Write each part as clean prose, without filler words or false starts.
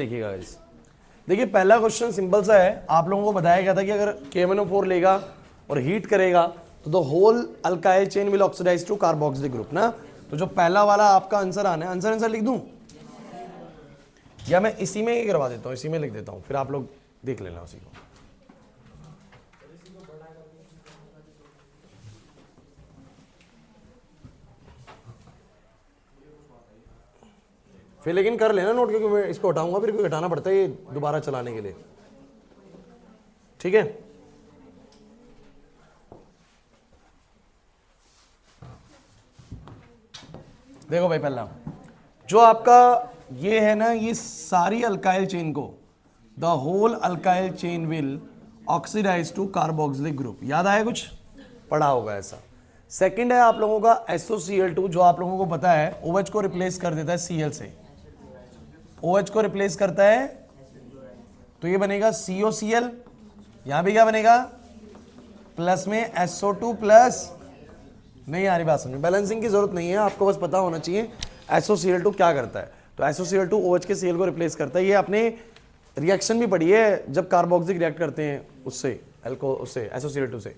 देखिएगा गाइस, देखिए पहला क्वेश्चन सिंपल सा है। आप लोगों को बताया गया था कि अगर KMnO4 लेगा और हीट करेगा तो the whole alkyl chain will oxidise to carboxylic group ना। तो जो पहला वाला आपका आंसर आना है, आंसर लिख दूं या मैं इसी में ही करवा देता हूं, इसी में लिख देता हूं, फिर आप लोग देख लेना उसी को। फिर लेकिन कर लेना नोट, क्योंकि मैं इसको हटाऊंगा फिर, कोई हटाना पड़ता है ये दोबारा चलाने के लिए, ठीक है। देखो भाई, पहला जो आपका ये है ना, ये सारी अल्काइल चेन को the whole alkyl chain will oxidise to carboxylic group. याद आया, कुछ पढ़ा होगा ऐसा। सेकंड है आप लोगों का SOCl2, जो आप लोगों को पता है OH को रिप्लेस कर देता है Cl से। OH को रिप्लेस करता है तो ये बनेगा COCl। यहां भी क्या बनेगा, प्लस में SO2 प्लस, नहीं आ रही बात समझ, बैलेंसिंग की जरूरत नहीं है, आपको बस पता होना चाहिए SOCl2 क्या करता है। तो SOCl2 OH के Cl को रिप्लेस करता है। ये आपने रिएक्शन भी पढ़ी है जब कार्बोक्सिलिक रिएक्ट करते हैं उससे उससे SOCl2 से।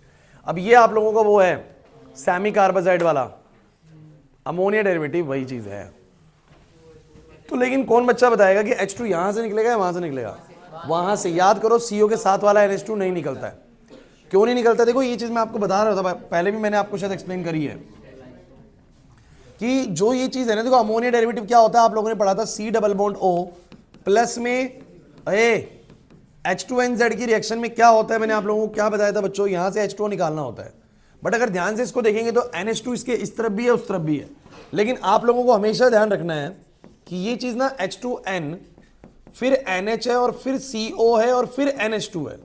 अब ये आप लोगों का वो है सेमी कार्बाजाइड वाला अमोनिया डेरिवेटिव, वही चीज है। तो लेकिन कौन बच्चा बताएगा कि H2 यहां से निकलेगा या वहां से निकलेगा? वहां से। याद करो, CO के साथ वाला NH2 नहीं निकलता है। क्यों नहीं निकलता? देखो ये चीज मैं आपको बता रहा था, पहले भी मैंने आपको शायद एक्सप्लेन करी है कि जो ये चीज है ना, देखो अमोनिया डेरिवेटिव क्या होता है, आप लोगों ने पढ़ा था C double bond O plus में H2NZ की रिएक्शन में क्या होता है, मैंने आप लोगों को क्या बताया था बच्चों, यहां से H2O निकालना होता है। बट अगर ध्यान से इसको देखेंगे तो NH2 इसके इस तरफ भी है उस तरफ भी है, लेकिन आप लोगों को हमेशा ध्यान रखना है कि ये चीज ना H2N फिर NH है और फिर CO है और फिर NH2 है।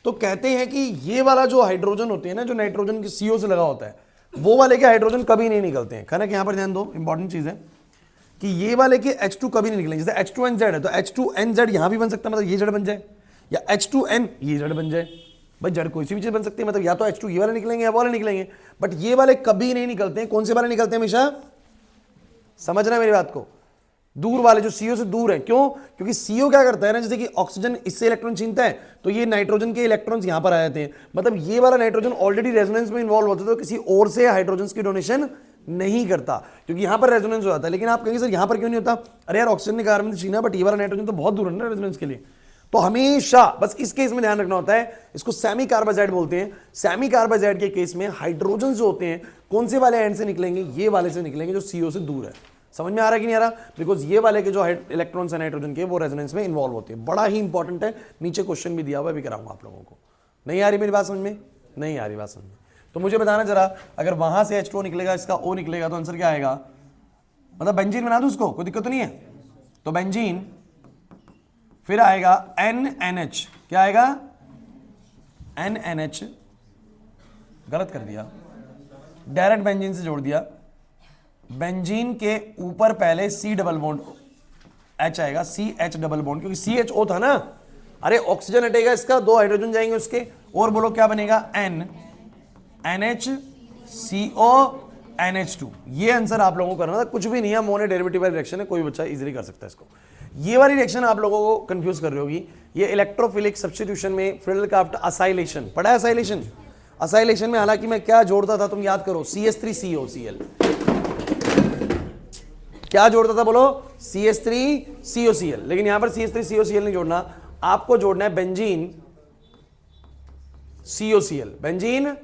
तो कहते हैं कि ये वाला जो हाइड्रोजन होते हैं ना, जो नाइट्रोजन की CO से लगा होता है, वो वाले के हाइड्रोजन कभी नहीं निकलते हैं। खैर यहां पर ध्यान दो, इंपॉर्टेंट चीज है कि ये वाले के H2 कभी नहीं निकलेंगे। जैसे H2NZ है तो H2NZ यहां भी बन सकता है, मतलब ये जड़ बन जाए, या H2N ये जड़ बन जाए। भाई जड़ कोई सी भी चीज बन सकती है, मतलब या तो H2 ये वाले निकलेंगे या वो वाले निकलेंगे, बट ये वाले कभी नहीं निकलते हैं। कौन से वाले निकलते हैं हमेशा? समझना मेरी बात को, दूर वाले जो CO से दूर है। क्यों? क्योंकि CO क्या करता है ना, जैसे कि ऑक्सीजन इससे इलेक्ट्रॉन छीनता है तो ये नाइट्रोजन के इलेक्ट्रॉन्स यहां पर आ जाते हैं, मतलब ये वाला नाइट्रोजन ऑलरेडी रेजोनेंस में इन्वॉल्व होता है, तो किसी और से हाइड्रोजन की डोनेशन नहीं करता, क्योंकि यहां पर रेजोनेंस हो जाता है। लेकिन आप कहेंगे सर यहां पर क्यों नहीं होता? अरे यार ऑक्सीजन ने कार्बन छीना, बट ये वाला नाइट्रोजन तो बहुत दूर है ना रेजोनेंस के लिए। तो हमेशा बस इस केस में ध्यान रखना होता है, इसको सेमी कार्बाजाइड बोलते हैं। सेमी कार्बाजाइड के केस में हाइड्रोजन जो होते हैं कौन से वाले एंड से निकलेंगे? ये वाले से निकलेंगे जो CO से दूर है। समझ में आ रहा है कि नहीं आ रहा? बिकॉज ये वाले के जो इलेक्ट्रॉन्स है नाइट्रोजन के, वो रेजोनेंस में इन्वॉल्व होते हैं। बड़ा ही इंपॉर्टेंट है, नीचे क्वेश्चन भी दिया हुआ है, भी कराऊंगा आप लोगों को। नहीं आ रही मेरी बात समझ में? नहीं आ रही बात समझ में? तो मुझे बताना जरा, अगर वहां से H2O निकलेगा, इसका O निकलेगा, तो आंसर क्या आएगा? मतलब बेंजीन बना दूं उसको, कोई दिक्कत तो नहीं है? तो बेंजीन फिर आएगा NNH, क्या आएगा? NNH, गलत कर दिया, डायरेक्ट बेंजीन से जोड़ दिया। बेंजीन के ऊपर पहले C डबल बॉन्ड H आएगा, CH डबल बॉन्ड, क्योंकि CHO था ना। अरे ऑक्सीजन हटेगा इसका, 2 हाइड्रोजन जाएंगे उसके, और बोलो क्या बनेगा? NH CO NH2। ये आंसर आप लोगों को करना था, कुछ भी नहीं है, अमोनिया डेरिवेटिव वाली रिएक्शन है, कोई बच्चा इजीली कर सकता है इसको। ये वाली रिएक्शन आप लोगों को कंफ्यूज कर रही होगी, ये इलेक्ट्रोफिलिक सब्स्टिट्यूशन में फ्रिडल-क्राफ्ट असाइलेशन पढ़ा है? असाइलेशन, असाइलेशन में हालांकि मैं क्या जोड़ता था तुम याद करो, CH3COCl। क्या जोड़ता था बोलो? CH3COCl। लेकिन यहां पर CH3COCl नहीं जोड़ना, आपको जोड़ना है बेंजीन COCl, बेंजीन,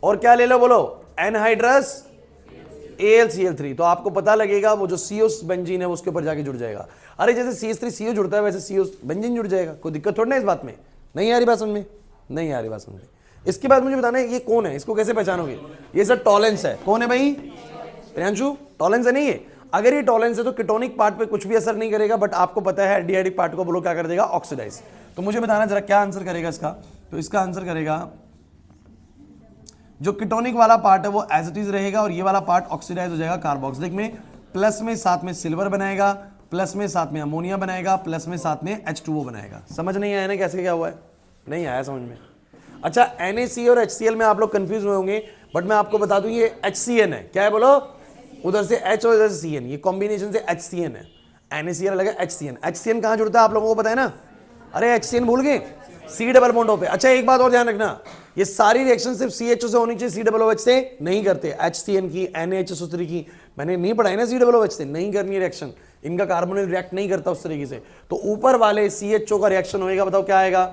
और क्या ले लो बोलो? Anhydrous AlCl3। तो आपको पता लगेगा वो जो CO बेंजीन है उसके ऊपर जाके जुड़ जाएगा। अरे जैसे CH3CO जुड़ता है वैसे CO बेंजीन जुड़ जाएगा, कोई दिक्कत थोड़ी ना इस बात में। नहीं आ रही बात समझ में? नहीं आ रही बात समझ में? इसके बाद मुझे बताना है ये कौन है, इसको कैसे पहचानोगे? ये सर टॉलेंस है। कौन है भाई? प्रियांशु, टॉलेंस है नहीं है? अगर ये टॉलेंस है तो कीटोनिक पार्ट पे कुछ भी असर नहीं करेगा, बट आपको पता है एल्डिहाइडिक पार्ट को बोलो क्या कर देगा? ऑक्सीडाइज। तो मुझे बताना जरा क्या आंसर करेगा इसका। तो इसका आंसर करेगा, जो कीटोनिक वाला पार्ट है वो एज इट इज रहेगा, और ये वाला पार्ट ऑक्सीडाइज हो जाएगा कार्बोक्सिलिक में, प्लस में साथ में सिल्वर बनाएगा, प्लस में साथ में अमोनिया बनाएगा, प्लस में साथ में H2O बनाएगा। समझ नहीं आया ना कैसे क्या हुआ है? नहीं आया समझ में? अच्छा, NaC और HCl में आप लोग कंफ्यूज हुए होंगे, बट मैं आपको बता दूं ये HCN है। क्या है बोलो? उधर से H और इधर से CN, ये कॉम्बिनेशन से HCN है। NaCl अलग है HCN। HCN कहाँ जुड़ता है आप लोगों को पता है ना? अरे HCN भूल गए, C डबल बॉन्ड O पे। अच्छा एक बात और ध्यान रखना, ये सारी रिएक्शन सिर्फ CHO से होनी चाहिए, COOH से नहीं करते। HCN की, NaHSO3 की मैंने नहीं पढ़ाई ना, COOH से नहीं करनी है रिएक्शन, इनका कार्बोनिल रिएक्ट नहीं करता उस तरीके से। तो ऊपर वाले CHO का रिएक्शन होएगा, बताओ क्या आएगा,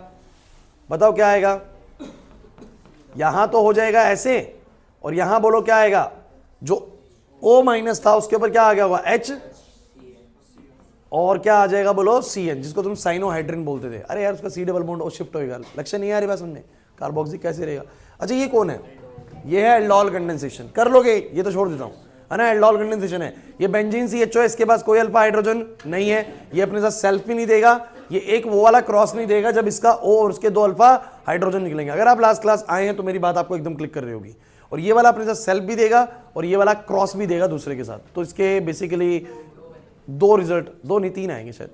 बताओ क्या आएगा? यहां तो हो जाएगा ऐसे, और यहां बोलो क्या आएगा, जो O माइनस था उसके ऊपर क्या आ गया होगा H, और क्या आ जाएगा बोलो CN, जिसको तुम साइनोहाइड्रिन बोलते थे। अरे यार उसका C double bond O shift होएगा, लक्ष्य नहीं आ रही बात समझने, कार्बोक्सिल कैसे रहेगा? अच्छा ये कौन है? ये है एल्डोल कंडेंसेशन, कर लोगे ये तो छोड़ देता हूं, है ना, एल्डोल कंडेंसेशन है। ये बेंजीन CHO है, इसके पास कोई अल्फा हाइड्रोजन नहीं है, ये अपने साथ सेल्फ भी नहीं देगा, ये एक वो वाला क्रॉस नहीं देगा जब इसका O और उसके 2 अल्फा हाइड्रोजन निकलेंगे। अगर आप लास्ट क्लास आए हैं तो मेरी बात आपको एकदम क्लिक कर रही होगी। और ये वाला अपने साथ सेल्फ भी देगा और ये वाला क्रॉस भी देगा दूसरे के साथ। तो इसके बेसिकली 2 रिजल्ट, 2 नहीं 3 आएंगे शायद,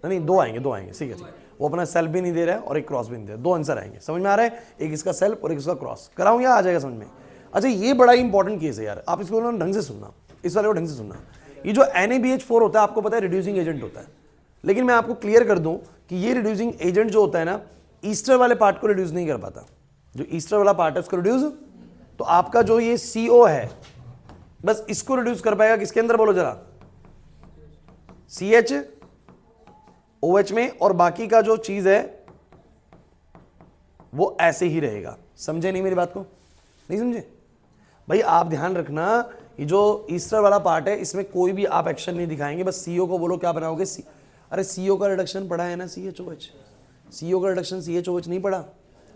नहीं 2 आएंगे, 2 आएंगे, ठीक है। वो अपना सेल्फ भी नहीं दे रहा है और एक क्रॉस भी नहीं दे रहा है, 2 आंसर आएंगे, समझ में आ रहा है? एक इसका सेल्फ और एक इसका क्रॉस। कराऊं या आ जाएगा समझ में? अच्छा ये बड़ा इंपॉर्टेंट केस है यार, आप इसको ढंग से सुनना, इस वाले को ढंग से सुनना। ये जो NaBH4 होता है आपको पता है रिड्यूसिंग एजेंट होता है, लेकिन मैं आपको क्लियर कर दूं कि ये रिड्यूसिंग एजेंट जो होता है ना, ईस्टर वाले पार्ट को रिड्यूस नहीं कर पाता। जो ईस्टर वाला पार्ट है उसको रिड्यूस, तो आपका जो ये CO है बस इसको रिड्यूस कर पाएगा किसके अंदर बोलो जरा, CHOH में, और बाकी का जो चीज है वो ऐसे ही रहेगा। समझे नहीं मेरी बात को? नहीं समझे भाई? आप ध्यान रखना, ये जो ईस्टर वाला पार्ट है इसमें कोई भी आप एक्शन नहीं दिखाएंगे, बस CO को बोलो क्या बनाओगे अरे CO का रिडक्शन पढ़ा है ना, CHOH, CO का रिडक्शन CHOH नहीं पढ़ा,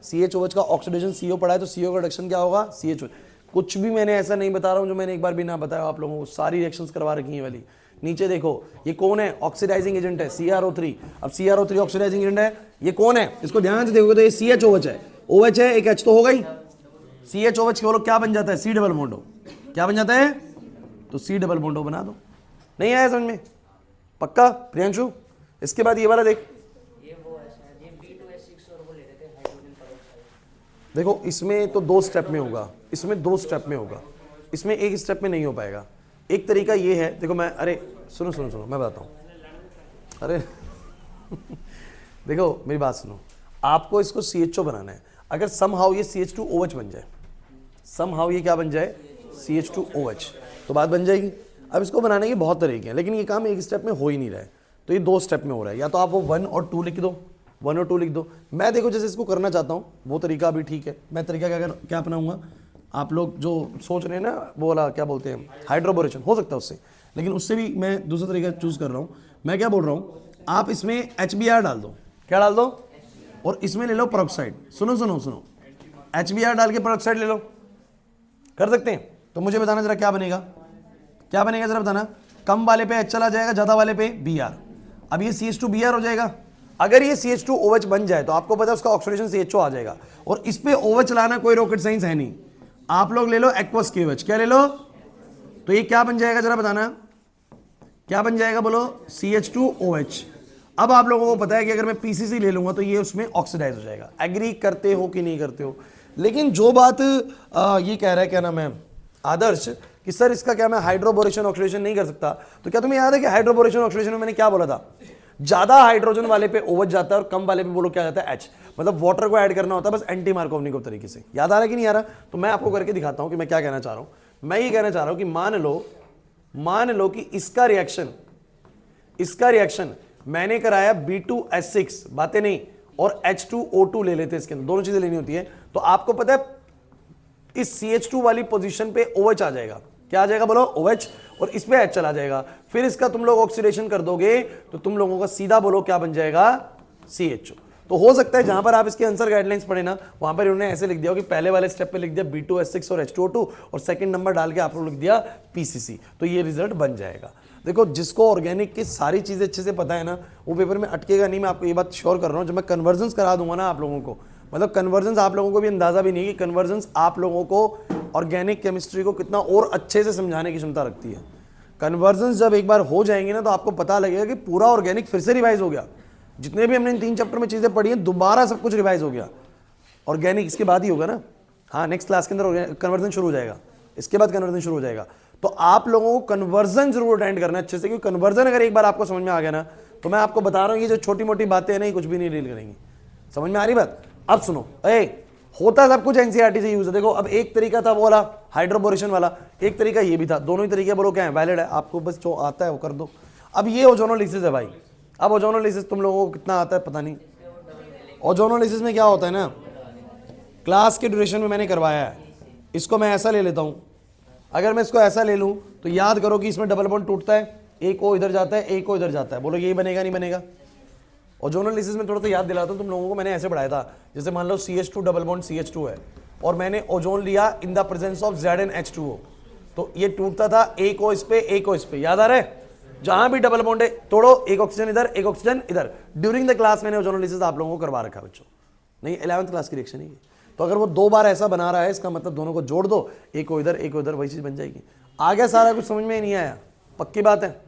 CHOH का ऑक्सीडेशन CO पढ़ा है, तो CO का रिडक्शन क्या होगा, CHOH। कुछ भी मैंने ऐसा नहीं बता रहा हूं जो मैंने एक बार भी ना बताया आप लोगों को, सारी रिएक्शंस करवा रखी है वाली। नीचे देखो ये कौन है, ऑक्सीडाइजिंग एजेंट है CrO3। अब CrO3 ऑक्सीडाइजिंग एजेंट है, ये कौन है इसको ध्यान से देखोगे तो ये CHOH है, OH है, एक H तो होगा ही। CHOH के बोलो क्या बन जाता है, C डबल बॉन्ड O, क्या बन जाता है, तो C डबल बॉन्ड O बना दो। नहीं आया समझ में? पक्का प्रियांशु? इसके बाद ये वाला देख, देखो इसमें तो 2 स्टेप में होगा, इसमें 2 स्टेप में होगा, इसमें एक स्टेप में नहीं हो पाएगा। एक तरीका ये है, देखो मैं, अरे सुनो सुनो सुनो मैं बताता हूँ, अरे देखो मेरी बात सुनो, आपको इसको CHO बनाना है। अगर समहाउ ये CH2OH बन जाए, समहाउ ये क्या बन जाए, CH2OH, तो बात बन जाएगी। अब इसको बनाने के बहुत तरीके हैं, लेकिन ये काम एक स्टेप में हो ही नहीं रहा है, तो ये 2 स्टेप में हो रहा है। या तो आप वो 1 और 2 लिख दो, 1 और 2 लिख दो। मैं देखो जैसे इसको करना चाहता हूँ वो तरीका भी ठीक है, मैं तरीका क्या अपनाऊंगा, आप लोग जो सोच रहे हैं ना वो वाला क्या बोलते हैं हाइड्रोबोरेशन, हो सकता है उससे, लेकिन उससे भी मैं दूसरा तरीका चूज कर रहा हूँ। मैं क्या बोल रहा हूँ, आप इसमें HBr डाल दो, क्या डाल दो, और इसमें ले लो पेरोक्साइड। सुनो सुनो सुनो, HBr डाल के पेरोक्साइड ले लो, कर सकते हैं? तो मुझे बताना जरा क्या बनेगा, क्या बनेगा जरा बताना। कम वाले पे H चला जाएगा, ज्यादा वाले पे Br। अब ये CH2Br हो जाएगा। अगर ये CH2OH बन जाए तो आपको पता है उसका ऑक्सीडेशन CHO आ जाएगा, और इस पे OH लाना कोई रॉकेट साइंस है नहीं। आप लोग ले लो एक्वस KOH, क्या ले लो, तो ये क्या बन जाएगा जरा बताना, क्या बन जाएगा बोलो, CH2OH। अब आप लोगों को पता है कि अगर मैं PCC ले लूंगा तो ये उसमें ऑक्सीडाइज हो जाएगा। एग्री करते हो कि नहीं करते हो? लेकिन जो बात ये कह रहा है, क्या नाम है आदर्श, कि सर इसका क्या मैं हाइड्रोबोरेशन ऑक्सीडेशन नहीं कर सकता, तो क्या तुम्हें याद है कि हाइड्रोबोरेशन ऑक्सीडेशन में मैंने क्या बोला था, ज्यादा हाइड्रोजन वाले पे OH जाता है और कम वाले पे बोलो क्या जाता है H, मतलब वाटर को ऐड करना होता है बस एंटी मार्कोवनिकोव तरीके से। याद आ रहा है कि नहीं आ रहा? तो मैं आपको करके दिखाता हूं कि मैं क्या कहना चाह रहा हूं। मैं ये कहना चाह रहा हूं कि मान लो कि इसका रिएक्शन मैंने कराया B2S6, बातें नहीं, और H2O2 ले लेते, इसके अंदर दोनों चीजें लेनी होती है। तो आपको पता है इस CH2 वाली पोजीशन पे OH आ जाएगा, क्या आ जाएगा बोलो, OH, और इस पे H चला जाएगा। फिर इसका तुम लोग ऑक्सीडेशन कर दोगे तो तुम लोगों का सीधा बोलो क्या बन जाएगा, CHO। तो हो सकता है जहां पर आप इसके आंसर गाइडलाइंस पढ़े ना, वहां पर उन्होंने ऐसे लिख दिया कि पहले वाले स्टेप पे लिख दिया B2S6 और H2O2, और सेकंड नंबर डाल के आप लोग लिख दिया PCC, तो ये रिजल्ट बन जाएगा। देखो जिसको ऑर्गेनिक की सारी चीजें अच्छे से पता है ना, वो पेपर में अटकेगा नहीं। मैं आपको ये बात श्योर कर रहा हूँ, जब मैं कन्वर्जेंस करा दूंगा ना आप लोगों को, मतलब कन्वर्जेंस आप लोगों को भी अंदाजा भी नहीं कि कन्वर्जेंस आप लोगों को ऑर्गेनिक केमिस्ट्री को कितना और अच्छे से समझाने की क्षमता रखती है। कन्वर्जेंस जब एक बार हो जाएंगे ना तो आपको पता लगेगा कि पूरा ऑर्गेनिक फिर से रिवाइज हो गया। जितने भी हमने इन 3 चैप्टर में चीजें पढ़ी हैं दोबारा सब कुछ रिवाइज हो गया। ऑर्गेनिक इसके बाद ही होगा ना, हाँ नेक्स्ट क्लास के अंदर कन्वर्जन शुरू हो जाएगा, इसके बाद कन्वर्जन शुरू हो जाएगा। तो आप लोगों को कन्वर्जन जरूर अटेंड करना है अच्छे से, क्योंकि कन्वर्जन अगर एक बार आपको समझ में आ गया ना, तो मैं आपको बता रहा हूं ये जो छोटी मोटी बातें हैं ना, कुछ भी नहीं डील करेंगी। समझ में आ रही बात? अब सुनो, होता सब कुछ एनसीईआरटी से यूज है। देखो अब एक तरीका था वो वाला हाइड्रोबोरेशन वाला, एक तरीका ये भी था, दोनों ही तरीके बोलो क्या है, वैलिड है, आपको बस जो आता है वो कर दो। अब ये ओजोनोलिसिस है भाई। अब ओजोनोलिसिस तुम लोगों को कितना आता है पता नहीं। ओजोनोलिसिस में क्या होता है ना, क्लास के ड्यूरेशन में मैंने करवाया है, इसको मैं ऐसा ले लेता हूं। अगर मैं इसको ऐसा ले लूं तो याद करो कि इसमें डबल बॉन्ड टूटता है, एक ओ इधर जाता है, एक ओ इधर जाता है। बोलो यही बनेगा नहीं बनेगा? ओजोनोलिसिस में थोड़ा सा याद दिलाता हूं तुम लोगों को, मैंने ऐसे पढ़ाया था, जैसे मान लो CH2 डबल बॉन्ड CH2 है और मैंने ओजोन लिया इन द प्रेजेंस ऑफ ZnH2O, तो ये टूटता था एक ओ इस पे, एक ओ इस पे। याद आ रहा है? जहां भी डबल बॉन्ड है तोड़ो, एक ऑक्सीजन इधर, एक ऑक्सीजन इधर। ड्यूरिंग द क्लास मैंने ओजोनोलिसिस आप लोगों को करवा रखा बच्चों, नहीं 11th क्लास की रिएक्शन है। तो अगर वो 2 बार ऐसा बना रहा है, इसका मतलब दोनों को जोड़ दो, एक को इधर, एक को इधर, वही चीज बन जाएगी। आ गया सारा कुछ? समझ में ही नहीं आया? पक्की बात है।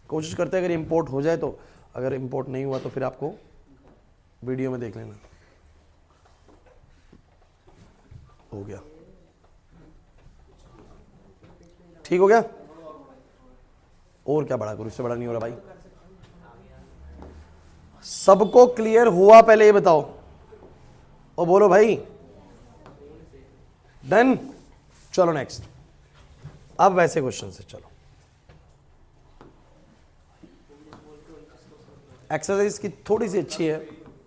कोशिश करते हैं अगर इंपोर्ट हो जाए तो, अगर इंपोर्ट नहीं हुआ तो फिर आपको वीडियो में देख लेना। हो गया? ठीक हो गया? और क्या बड़ा करूं, इससे बड़ा नहीं हो रहा भाई। सबको क्लियर हुआ? पहले ये बताओ और बोलो भाई डन। चलो नेक्स्ट। अब वैसे क्वेश्चन से चलो, एक्सरसाइज की थोड़ी सी अच्छी है,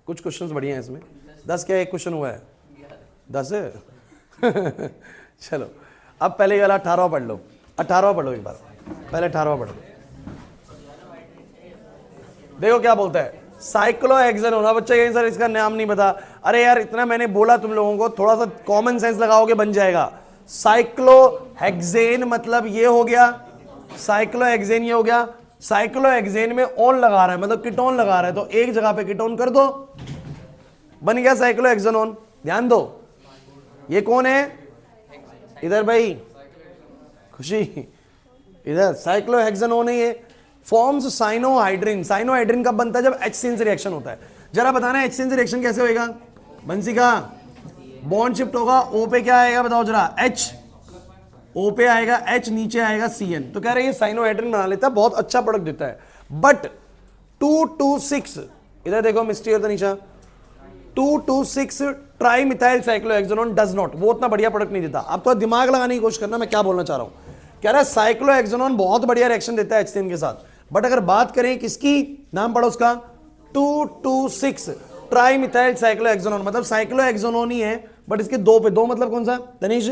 कुछ क्वेश्चंस बढ़िया हैं इसमें। 10 क्या एक क्वेश्चन हुआ है? 10 है चलो अब पहले वाला 18वां पढ़ लो। 18वां पढ़ो एक बार, पहले 18वां पढ़ो। देखो क्या बोलता है, साइक्लोहेक्सेन होना। बच्चा कहीं सर इसका नाम नहीं पता। अरे यार इतना मैंने बोला तुम लोगों को, थोड़ा सा कॉमन सेंस लगाओगे बन जाएगा। साइक्लोहेक्सेन मतलब ये हो गया, साइक्लोहेक्सेन ये हो गया। साइक्लोहेक्सेन में ऑन लगा रहा है मतलब कीटोन लगा रहा है, तो एक जगह पे कीटोन कर दो, बन गया साइक्लोहेक्सेनोन। ध्यान दो, ये कौन है इधर भाई? खुशी इधर। साइक्लोहेक्सेनोन है ये, फॉर्म्स साइनोहाइड्रिन। साइनोहाइड्रिन कब बनता है? जब HCN से रिएक्शन होता है। जरा बताना HCN से रिएक्शन कैसे होएगा? बंसी का बॉन्ड शिफ्ट होगा, O पे क्या आएगा बताओ जरा? H, O पे आएगा H, नीचे आएगा CN। तो कह रहे हैं ये साइनोहाइड्रिन बना लेता है, बहुत अच्छा प्रोडक्ट देता है। बट 2,2,6 इधर देखो मिस्ट्री और नीचा, 2,2,6 tri methyl cyclohexanone does not, वो उतना बढ़िया प्रोडक्ट नहीं देता। आप तो दिमाग लगाने की कोशिश करना मैं क्या बोलना चाह रहा हूं। कह रहा है साइक्लोहेक्सेनोन बहुत बढ़िया रिएक्शन देता है HCN के साथ, बट अगर बात करें किसकी, नाम पढ़ो उसका, 2,2,6 ट्राई मिथाइल साइक्लोहेक्सेनोन, मतलब साइक्लोहेक्सेनोन ही है बट इसके 2 पे, 2 मतलब कौन सा तनीश?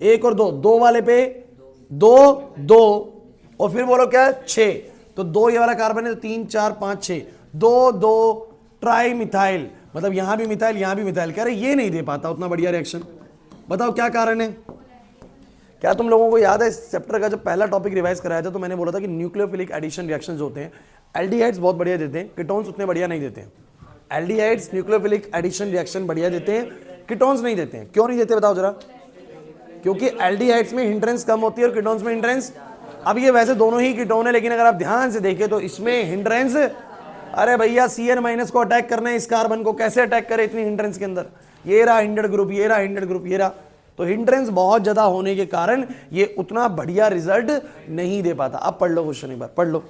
1 और 2, 2 वाले पे 2 2 और फिर बोलो क्या 6, तो 2 ये वाला कार्बन है तो 3 4 5 6, 2 2 ट्राई मिथाइल, मतलब यहां भी मिथाइल यहां भी मिथाइल। कह रहे ये नहीं दे पाता उतना बढ़िया रिएक्शन। बताओ क्या कारण है? क्या तुम लोगों को याद है इस चैप्टर का जब पहला टॉपिक रिवाइज कराया था तो मैंने बोला था कि न्यूक्लियोफिलिक एडिशन रिएक्शंस होते हैं, एल्डिहाइड्स बहुत बढ़िया देते हैं, कीटोन्स उतने बढ़िया नहीं देते हैं। एल्डिहाइड्स न्यूक्लियोफिलिक एडिशन रिएक्शन बढ़िया देते हैं, कीटोन्स नहीं देते हैं। क्यों नहीं देते बताओ जरा? क्योंकि एल्डिहाइड्स में हिंड्रेंस कम होती है और कीटोन्स में हिंड्रेंस। अब ये वैसे दोनों ही कीटोन है, लेकिन अगर आप ध्यान से देखें तो इसमें हिंड्रेंस, अरे भैया CN- को अटैक करना है, इस कार्बन को कैसे अटैक करे इतनी हिंड्रेंस के अंदर? ये रहा हिंडेड ग्रुप, ये रहा हिंडेड ग्रुप, ये रहा। तो हिंड्रेंस बहुत ज्यादा होने के कारण ये उतना बढ़िया रिजल्ट नहीं दे पाता। अब पढ़ लो क्वेश्चन एक बार, पढ़ लो,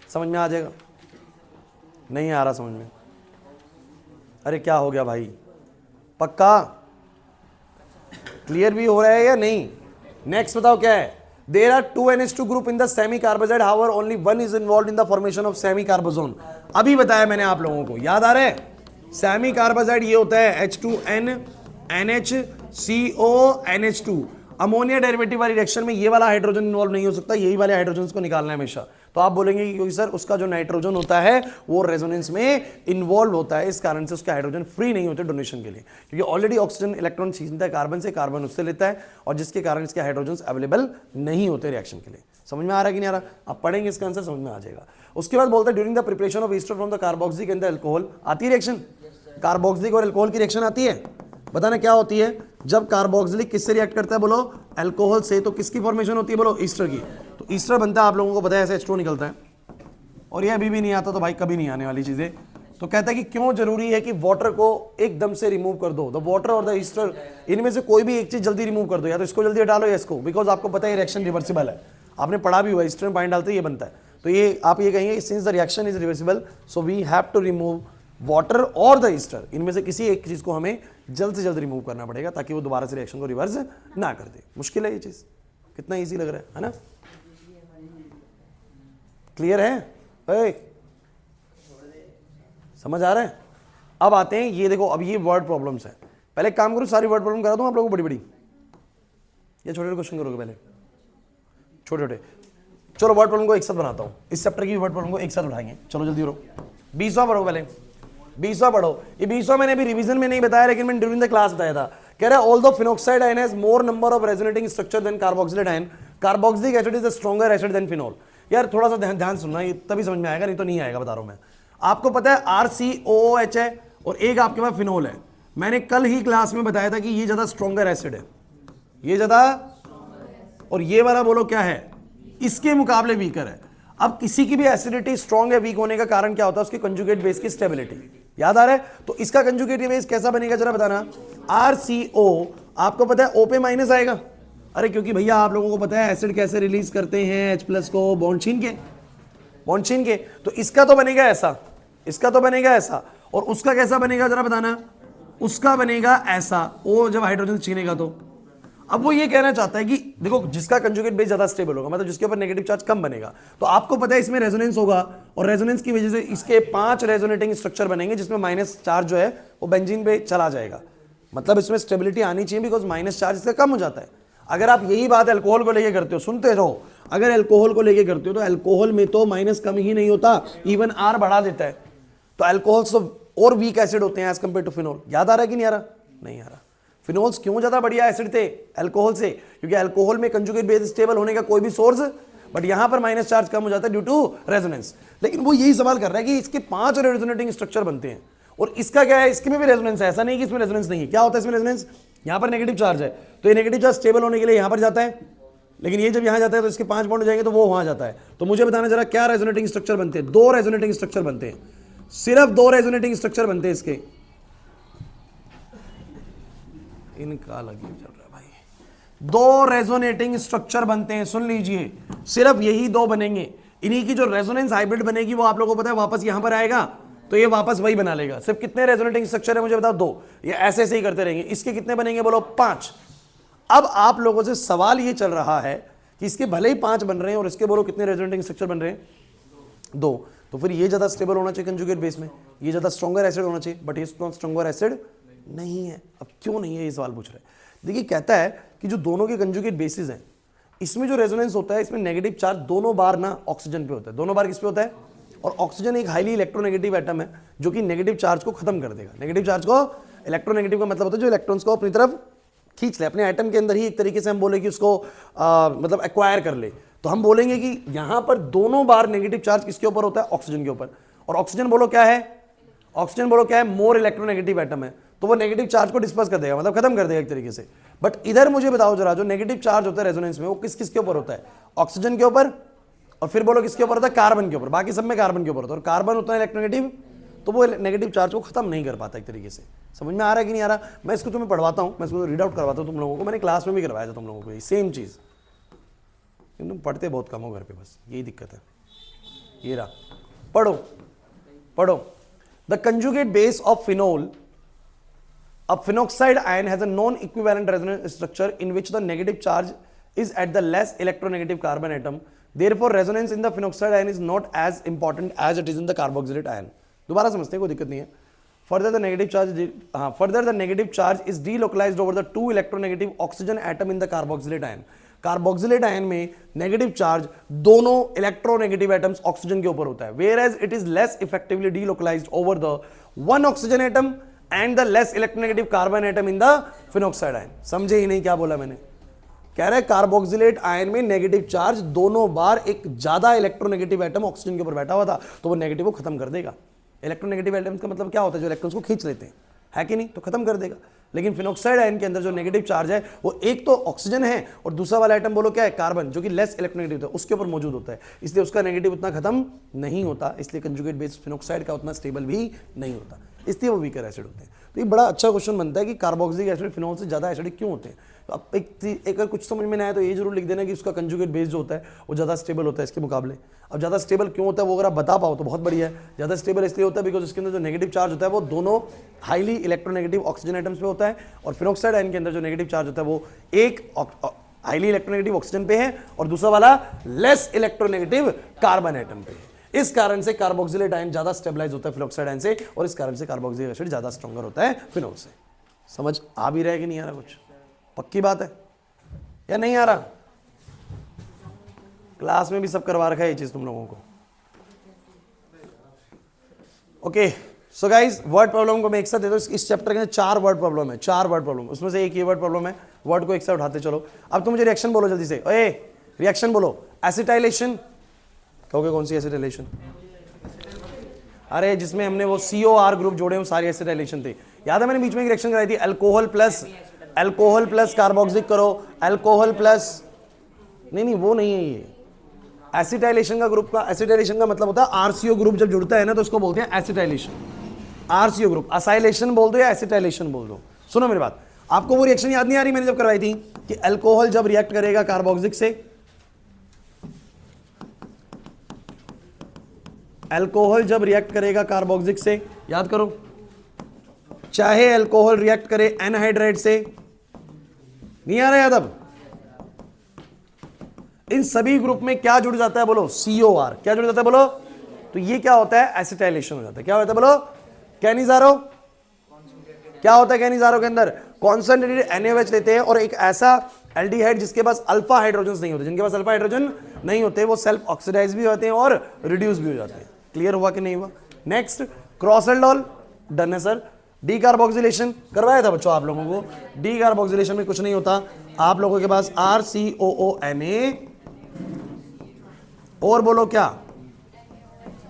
समझ में आ जाएगा। नहीं आ रहा समझ में? अरे क्या हो गया भाई? पक्का क्लियर भी हो रहा है या नहीं? नेक्स्ट बताओ क्या है? There are 2 NH2 group in the semi-carbazide, however only one is involved in the formation of semi-carbazone। अभी बताया मैंने आप लोगों को, याद आ रहा है? सेमी-कार्बाजाइड ये होता है H2N NHCO NH2। Ammonia derivative वाली रिएक्शन में ये वाला हाइड्रोजन इन्वॉल्व नहीं हो सकता, यही वाले हाइड्रोजन को निकालना है हमेशा। तो आप बोलेंगे कि क्योंकि सर उसका जो नाइट्रोजन होता है वो रेजोनेंस में इन्वॉल्व होता है, इस कारण से उसके हाइड्रोजन फ्री नहीं होते डोनेशन के लिए, क्योंकि ऑलरेडी ऑक्सीजन इलेक्ट्रॉन छीनता है कार्बन से, कार्बन उससे लेता है, और जिसके कारण इसके हाइड्रोजन अवेलेबल नहीं होते रिएक्शन के लिए। समझ में आ रहा है कि नहीं आ रहा? आप पढ़ेंगे इसका आंसर समझ में आ जाएगा। उसके बाद बोलता है during the preparation of Easter from the carboxylic and the alcohol, आती है रिएक्शन, कार्बोक्सिलिक और अल्कोहल की रिएक्शन आती है। बताना क्या होती है? जब कार्बोक्सिलिक किससे रिएक्ट करता है बोलो? अल्कोहल से, तो किसकी फॉर्मेशन होती है बोलो? ईस्टर की। तो ईस्टर बनता है, आप लोगों को पता है ऐसे H2 निकलता है, और ये अभी भी नहीं आता तो भाई कभी नहीं आने वाली चीजें। तो कहता है कि क्यों जरूरी है कि वाटर को एकदम से रिमूव कर दो, द वाटर और द ईस्टर, इनमें से कोई भी एक चीज जल्दी रिमूव कर दो, या तो इसको जल्दी हटा लो या इसको, बिकॉज आपको पता है रिएक्शन रिवर्सिबल है, आपने पढ़ा भी हुआ, ईस्टर में पानी डालते ये बनता है, तो ये आप ये कहेंगे since the reaction is reversible so we have to remove water और द ईस्टर, इनमें से किसी एक चीज को हमें जल्द से जल्द रिमूव करना पड़ेगा ताकि वो दोबारा से रिएक्शन को रिवर्स ना कर दे। मुश्किल है ये चीज, कितना ईजी लग रहा है ना? क्लियर है? समझ आ रहा है? अब आते हैं, ये देखो, अब ये वर्ड प्रॉब्लम्स है, पहले काम करो सारी वर्ड प्रॉब्लम करा दूं आप लोगों को बड़ी बड़ी, ये छोटे छोटे क्वेश्चन करोगे पहले, छोटे छोटे। चलो वर्ड प्रॉब्लम को एक साथ बनाता हूं, इस चैप्टर की वर्ड प्रॉब्लम को एक साथ उठाएंगे। चलो जल्दी करो, 20वां पढ़ो पहले, 20वां पढ़ो। ये 20वां मैंने अभी रिवीजन में नहीं बताया, लेकिन मैंने ड्यूरिंग द क्लास बताया था। कह रहा है although phenoxide ion has more number of resonating structure than carboxylate ion, carboxylic acid is a stronger acid than phenol. यार थोड़ा सा ध्यान सुनना, ये तभी समझ में आएगा, नहीं तो नहीं आएगा, बता रहा हूं मैं। आपको पता है RCOOH है और एक आपके पास फिनोल है। मैंने कल ही क्लास में बताया था कि ये ज्यादा स्ट्रॉन्गर एसिड है, ये ज्यादा, और ये वाला बोलो क्या है, इसके मुकाबले वीकर है। अब किसी की भी एसिडिटी स्ट्रॉन्ग है वीक होने का कारण क्या होता है? उसकी कंजुगेट बेस की स्टेबिलिटी। याद आ रहा है? तो इसका कंजुगेट बेस कैसा बनेगा जरा बताना। RCO आपको पता है O पे माइनस आएगा, अरे क्योंकि भैया आप लोगों को पता है एसिड कैसे रिलीज करते हैं H+ को, बॉन्ड छीन के, तो इसका तो बनेगा ऐसा, इसका तो बनेगा ऐसा, और उसका कैसा बनेगा जरा बताना। उसका बनेगा ऐसा, O जब हाइड्रोजन छीनेगा तो। अब वो ये कहना चाहता है कि देखो जिसका कंजुगेट बेस ज्यादा स्टेबल होगा, मतलब जिसके ऊपर नेगेटिव चार्ज कम बनेगा, तो आपको पता है इसमें रेजोनेंस होगा, और रेजोनेंस की वजह से इसके 5 रेजोनेटिंग स्ट्रक्चर बनेंगे, जिसमें माइनस चार्ज जो है वो बेंजीन पे चला जाएगा। मतलब इसमें स्टेबिलिटी आनी चाहिए, बिकॉज माइनस चार्ज इसका कम हो जाता है। अगर आप यही बात अल्कोहल को लेके करते हो, सुनते रहो, अगर अल्कोहल को लेके करते हो तो अल्कोहल में तो माइनस कम ही नहीं होता, इवन R बढ़ा देता है। तो अल्कोहल्स और वीक एसिड होते हैं एज कंपेयर टू फिनोल। याद आ रहा है कि नहीं आ रहा? नहीं आ रहा। फिनोल्स क्यों ज्यादा बढ़िया एसिड थे अल्कोहल से? क्योंकि अल्कोहल में कंजुगेट बेस स्टेबल होने का कोई भी सोर्स, बट यहां पर माइनस चार्ज कम हो जाता है ड्यू टू रेजोनेंस। लेकिन वो यही सवाल कर रहा है कि इसके 5 रेजोनेटिंग स्ट्रक्चर बनते हैं, और इसका क्या है, इसके में भी रेजोनेंस है, ऐसा नहीं कि इसमें रेजोनेंस नहीं है। क्या होता है इसमें रेजोनेंस? यहां पर नेगेटिव चार्ज है, तो ये नेगेटिव चार्ज स्टेबल होने के लिए यहां पर जाता है, लेकिन ये जब यहां जाता है तो इसके 5 बॉन्ड हो जाएंगे, तो वो वहां जाता है। तो मुझे बताना जरा क्या रेजोनेटिंग स्ट्रक्चर बनते हैं? 2 रेजोनेटिंग स्ट्रक्चर बनते हैं, सिर्फ 2 रेजोनेटिंग स्ट्रक्चर बनते हैं इसके। इनका अलग ही चल रहा है भाई। 2 रेजोनेटिंग स्ट्रक्चर बनते हैं, सुन लीजिए, सिर्फ यही 2 बनेंगे। इन्हीं की जो रेजोनेंस हाइब्रिड बनेगी वो आप लोगों को पता है वापस यहां पर आएगा, तो ये वापस वही बना लेगा। सिर्फ कितने रेजोनेटिंग स्ट्रक्चर है मुझे बताओ? 2। ये ऐसे ऐसे ही करते रहेंगे। इसके कितने बनेंगे बोलो? 5। अब आप लोगों से सवाल ये चल रहा है कि इसके भले ही 5 बन रहे हैं और इसके बोलो कितने रेजोनेटिंग स्ट्रक्चर बन रहे हैं? 2। तो फिर ये ज्यादा स्टेबल होना चाहिए कंजुगेट बेस में, ये ज्यादा स्ट्रॉन्गर एसिड होना चाहिए, बट ये स्ट्रॉन्गर एसिड नहीं है। अब क्यों नहीं है ये सवाल पूछ रहे हैं। देखिए कहता है कि जो दोनों के कंजुगेट बेसिस हैं, इसमें जो रेजोनेंस होता है, इसमें नेगेटिव चार्ज दोनों बार ना ऑक्सीजन पे होता है। दोनों बार किस पे होता है? और ऑक्सीजन एक हाईली इलेक्ट्रोनेगेटिव एटम है जो कि नेगेटिव चार्ज को खत्म कर देगा। नेगेटिव चार्ज को, इलेक्ट्रोनेगेटिव का मतलब होता है जो इलेक्ट्रॉन्स को अपनी तरफ खींच ले, अपने एटम के अंदर ही। एक तरीके से हम बोले कि उसको मतलब एक्वायर कर ले, तो हम बोलेंगे कि यहां पर दोनों बार नेगेटिव चार्ज किसके ऊपर होता है? ऑक्सीजन के ऊपर। और ऑक्सीजन बोलो क्या है? ऑक्सीजन बोलो क्या है? मोर इलेक्ट्रोनेगेटिव एटम है, तो वो नेगेटिव चार्ज को डिस्पर्स कर देगा, मतलब खत्म कर देगा एक तरीके से। बट इधर मुझे बताओ जरा, जो नेगेटिव चार्ज होता है रेजोनेंस में, वो किस किस के ऊपर होता है? ऑक्सीजन के ऊपर, और फिर बोलो किसके ऊपर होता है? कार्बन के ऊपर। बाकी सब में कार्बन के ऊपर होता है, और कार्बन होता है इलेक्ट्रोनेगेटिव, तो वो नेगेटिव चार्ज को खत्म नहीं कर पाता एक तरीके से। समझ में आ रहा है कि नहीं आ रहा? मैं इसको तुम्हें पढ़वाता हूँ, मैं इसको रीड आउट करवाता हूँ तुम लोगों को। मैंने क्लास में भी करवाया था तुम लोगों को सेम चीज़, तुम पढ़ते बहुत कम हो घर पे, बस यही दिक्कत है। ये रहा, पढ़ो पढ़ो। The conjugate base of phenol, a phenoxide ion has a non-equivalent resonance structure in which the negative charge is at the less electronegative carbon atom. Therefore, resonance in the phenoxide ion is not as important as it is in the carboxylate ion. दोबारा समझते हैं, कोई दिक्कत नहीं है। Further, the negative charge is delocalized over the 2 electronegative oxygen atom in the carboxylate ion. Carboxylate ion में negative charge दोनों electronegative atoms oxygen के ऊपर होता है, whereas it is less effectively delocalized over the 1 oxygen atom and the less electronegative carbon atom in the phenoxide ion. समझे ही नहीं क्या बोला मैंने? कह रहा है कार्बोक्सिलेट आयन में नेगेटिव चार्ज दोनों बार एक ज्यादा इलेक्ट्रोनेगेटिव एटम ऑक्सीजन के ऊपर बैठा हुआ था, तो वो नेगेटिव को खत्म कर देगा। इलेक्ट्रोनेगेटिव एटम्स का मतलब क्या होता है? जो इलेक्ट्रॉन्स को खींच लेते हैं, है कि नहीं? तो खत्म कर देगा। लेकिन फिनोक्साइड आयन के अंदर जो नेगेटिव चार्ज है वो एक तो ऑक्सीजन है और दूसरा वाला आइटम बोलो क्या है, कार्बन, जो कि लेस इलेक्ट्रोनेगेटिव है उसके ऊपर मौजूद होता है, इसलिए उसका नेगेटिव उतना खत्म नहीं होता, इसलिए कंजुगेट बेस फिनोक्साइड का उतना स्टेबल भी नहीं होता, इसलिए वो वीकर एसिड होते हैं। तो ये बड़ा अच्छा क्वेश्चन बनता है कि कार्बोक्सिलिक एसिड फिनोल से ज़्यादा एसिडिक क्यों होते हैं। तो अब एक अगर कुछ समझ में नहीं आया तो ये जरूर लिख देना कि उसका कंजुगेट बेस जो होता है वो ज़्यादा स्टेबल होता है इसके मुकाबले। अब ज़्यादा स्टेबल क्यों होता है वो अगर आप बता पाओ तो बहुत बढ़िया है। ज़्यादा स्टेबल इसलिए होता है बिकॉज इसके अंदर जो नेगेटिव चार्ज होता है वो दोनों हाईली इलेक्ट्रोनेगेटिव ऑक्सीजन आइटम्स पे होता है, और फिनोक्साइड आयन के अंदर जो नेगेटिव चार्ज होता है वो एक हाईली इलेक्ट्रोनेगेटिव ऑक्सीजन पे है और दूसरा वाला लेस इलेक्ट्रोनेगेटिव कार्बन आइटम पे है। इस कारण से कार्बोक्सिलेट आयन ज्यादा स्टेबलाइज होता है फिनोक्साइड आयन से, और इस कारण से कार्बोक्सिलिक एसिड ज्यादा स्ट्रॉन्गर होता है फिनोल से। समझ आ भी रहा है कि नहीं आ रहा? कुछ पक्की बात है या नहीं आ रहा? क्लास में भी सब करवा रखा है ये चीज तुम लोगों को। Okay so guys, word problem को मैं एक साथ देता हूं। इस चैप्टर के अंदर 4 वर्ड प्रॉब्लम है, 4 वर्ड प्रॉब्लम, उसमें से एक ये वर्ड प्रॉब्लम है। वर्ड को एक साथ उठाते चलो। अब तुम मुझे रिएक्शन बोलो जल्दी से, ओए रिएक्शन बोलो। एसिटाइलेशन कहोगे कौन सी एसिटाइलेशन? अरे जिसमें हमने वो COR ग्रुप जोड़े वो सारी एसिटाइलेशन थे। याद है मैंने बीच में एक रिएक्शन कराई थी, अल्कोहल प्लस कार्बोक्सिलिक करो, अल्कोहल प्लस, नहीं वो नहीं है ये। एसिटाइलेशन का ग्रुप का, एसिटाइलेशन का मतलब होता है RCO ग्रुप जब जुड़ता है ना तो उसको बोलते हैं एसिटाइलेशन। RCO ग्रुप, असाइलेशन बोल दो या एसिटाइलेशन बोल दो। सुनो मेरी बात, आपको वो रिएक्शन याद नहीं आ रही मैंने जब करवाई थी कि अल्कोहल जब रिएक्ट करेगा कार्बोक्सिलिक से, अल्कोहल जब रिएक्ट करेगा कार्बोक्सिलिक से, याद करो, चाहे अल्कोहल रिएक्ट करे एनहाइड्राइड से, नहीं आ रहा याद? अब इन सभी ग्रुप में क्या जुड़ जाता है बोलो? COR। क्या जुड़ जाता है बोलो? तो ये क्या होता है? एसिटाइलेशन हो जाता है। क्या होता है बोलो? कैनिजारो। क्या होता है कैनिजारो के अंदर? कॉन्सेंट्रेटेड NaOH लेते हैं और एक ऐसा एल्डिहाइड जिसके पास अल्फा हाइड्रोजन नहीं होते, जिनके पास अल्फा हाइड्रोजन नहीं होते वो सेल्फ ऑक्सीडाइज भी होते हैं और रिड्यूस भी हो जाते हैं। क्लियर हुआ कि नहीं हुआ? नेक्स्ट क्रॉसएल्डोल, डन है सर। डीकार्बोक्सिलेशन करवाया था बच्चों आप लोगों को। डीकार्बोक्सिलेशन में कुछ नहीं होता, आप लोगों के पास RCOONA और बोलो क्या,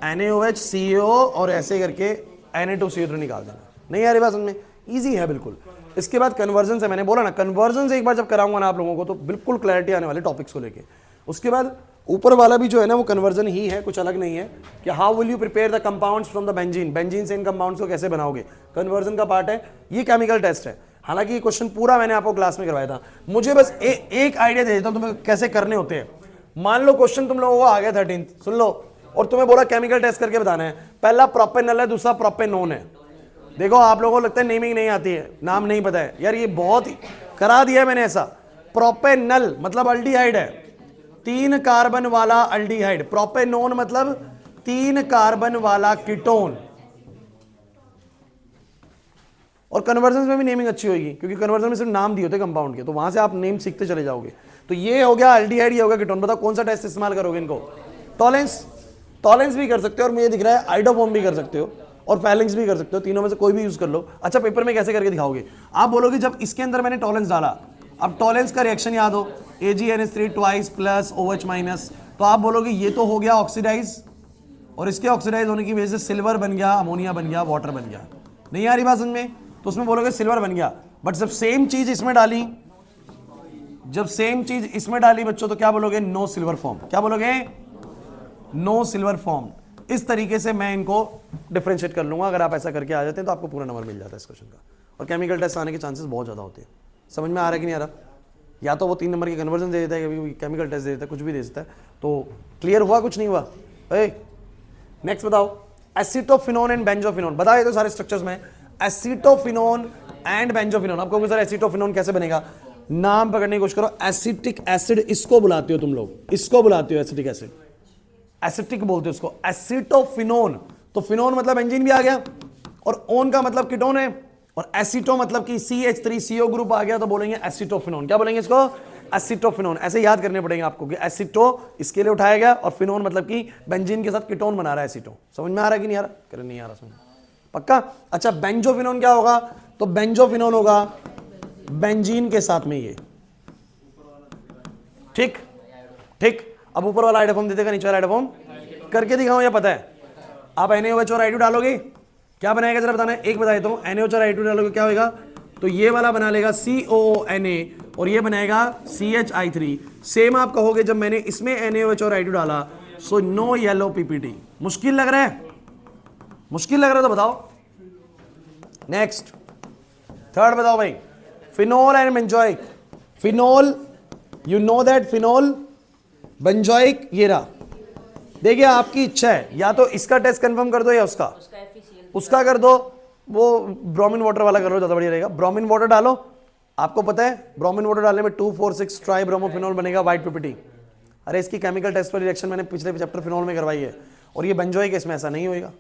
NaOH CO और ऐसे करके Na2CO3 निकाल देना। नहीं आ रही बात समझ में? इजी है बिल्कुल। इसके बाद कन्वर्जन से, मैंने बोला ना कन्वर्जन से एक बार जब कराऊंगा ना आप लोगों को तो बिल्कुल क्लैरिटी आने वाले टॉपिक्स को लेके। उसके बाद ऊपर वाला भी जो है ना वो कन्वर्जन ही है, कुछ अलग नहीं है कि how will you prepare the compounds from the benzene, benzene से इन कंपाउंड्स को कैसे बनाओगे, कन्वर्जन का पार्ट है। ये केमिकल टेस्ट है, हालांकि ये क्वेश्चन पूरा मैंने आपको क्लास में करवाया था। मुझे बस एक आइडिया दे देता हूं तुम्हें कैसे करने होते हैं। मान लो क्वेश्चन तुम लोगों को आ गया 13, सुन लो, और तुम्हें बोला केमिकल टेस्ट करके बताना है। पहला प्रोपेनॉल है, दूसरा प्रोपेनोन है। देखो आप लोगों को लगता है नेमिंग नहीं आती है, नाम नहीं पता है यार, ये बहुत करा दिया है मैंने ऐसा। प्रोपेनल मतलब अल्डिहाइड है, 3 कार्बन वाला अल्डिहाइड। प्रोपेनोन मतलब 3 कार्बन वाला कीटोन। और कन्वर्जन में भी नेमिंग अच्छी होगी क्योंकि कन्वर्जन में सिर्फ नाम दिए होते कंपाउंड के, तो वहां से आप नेम सीखते चले जाओगे। तो ये हो गया अल्डिहाइड, ये हो गया कीटोन। बताओ कौन सा टेस्ट इस्तेमाल करोगे इनको? टॉलेंस भी कर सकते हो और मुझे दिख रहा है आइडोफॉर्म भी कर सकते हो और फैलिंग्स भी कर सकते हो, तीनों में से कोई भी यूज कर लो। अच्छा पेपर में कैसे करके दिखाओगे? आप बोलोगे जब इसके अंदर मैंने टॉलेंस डाला, अब टॉलेंस का रिएक्शन याद हो, AgNH3 twice plus OH minus, तो आप बोलोगे ये तो हो गया ऑक्सीडाइज, और इसके ऑक्सीडाइज होने की वजह से सिल्वर बन गया, अमोनिया बन गया, वाटर बन गया। नहीं आ रही बात समझ में? तो उसमें बोलोगे सिल्वर बन गया। बट जब सेम चीज इसमें डाली, बच्चों, तो क्या बोलोगे? No silver form. क्या बोलोगे? No silver form. इस तरीके से मैं इनको डिफरेंशिएट कर लूंगा। अगर आप ऐसा करके आ जाते हैं तो आपको पूरा नंबर मिल जाता है इस क्वेश्चन का, और केमिकल टेस्ट आने के चांसेस बहुत ज्यादा होते हैं। समझ में आ रहा है कि नहीं आ रहा? या तो वो 3 नंबर की कन्वर्जन दे देता है, कभी केमिकल टेस्ट दे देता है, कुछ भी दे देता है। तो क्लियर हुआ? कुछ नहीं हुआ? नेक्स्ट बताओ, एसिटोफिनोन एंड बेंजोफिनोन। बताओ ये तो सारे स्ट्रक्चर्स में एसिटोफिनोन एंड बेंजोफिनोन। आपको कहोगे सर एसिटोफिनोन कैसे बनेगा? नाम पकड़ने की कोशिश करो। एसिटिक एसिड इसको बुलाते हो तुम लोग, इसको बुलाते हो एसिटिक एसिड, एसिटिक बोलते हो उसको, एसिटोफिनोन। तो फिनोन मतलब बेंजीन भी आ गया, और ओन का मतलब कीटोन है, और एसिटो मतलब कि CH3CO ग्रुप आ गया, तो बोलेंगे एसिटोफिनोन। क्या बोलेंगे इसको? एसिटोफिनोन। ऐसे याद करने पड़ेंगे आपको कि एसिटो इसके लिए उठाया गया, और फिनोन मतलब कि बेंजीन के साथ कीटोन बना रहा है एसिटो। समझ में आ रहा है कि नहीं आ रहा? कर नहीं आ रहा समझ पक्का? अच्छा बेंजोफिनोन क्या होगा? तो बेंजोफिनोन होगा बेंजीन के साथ में ये, ठीक। अब ऊपर वाला आइडोफॉर्म दे देगा, नीचे वाला आइडोफॉर्म करके दिखाऊं या पता है? आप NaOH और I2 डालोगे, क्या बनाएगा जरा बताना। एक बता देता हूं, NaOH और I2 डालोगे क्या होगा? तो ये वाला बना लेगा COONA और ये बनाएगा CHI3। सेम आप कहोगे जब मैंने इसमें NaOH और I2 डाला, सो नो येलो PPT। मुश्किल लग रहा है? मुश्किल लग रहा है तो बताओ। नेक्स्ट थर्ड बताओ भाई, phenol and benzoic. Phenol, you know that phenol, benzoic ये रहा। देखिए आपकी इच्छा है, या तो इसका टेस्ट कंफर्म कर दो या उसका कर दो। वो ब्रोमीन वाटर वाला कर लो, ज्यादा बढ़िया रहेगा। ब्रोमीन वाटर डालो, आपको पता है ब्रोमीन वाटर डालने में 2,4,6 ट्राई ब्रोमोफिनोल बनेगा व्हाइट PPT। अरे इसकी केमिकल टेस्ट पर रिएक्शन मैंने पिछले चैप्टर फिनोल में करवाई है, और ये बेंजोइक इसमें ऐसा नहीं होएगा।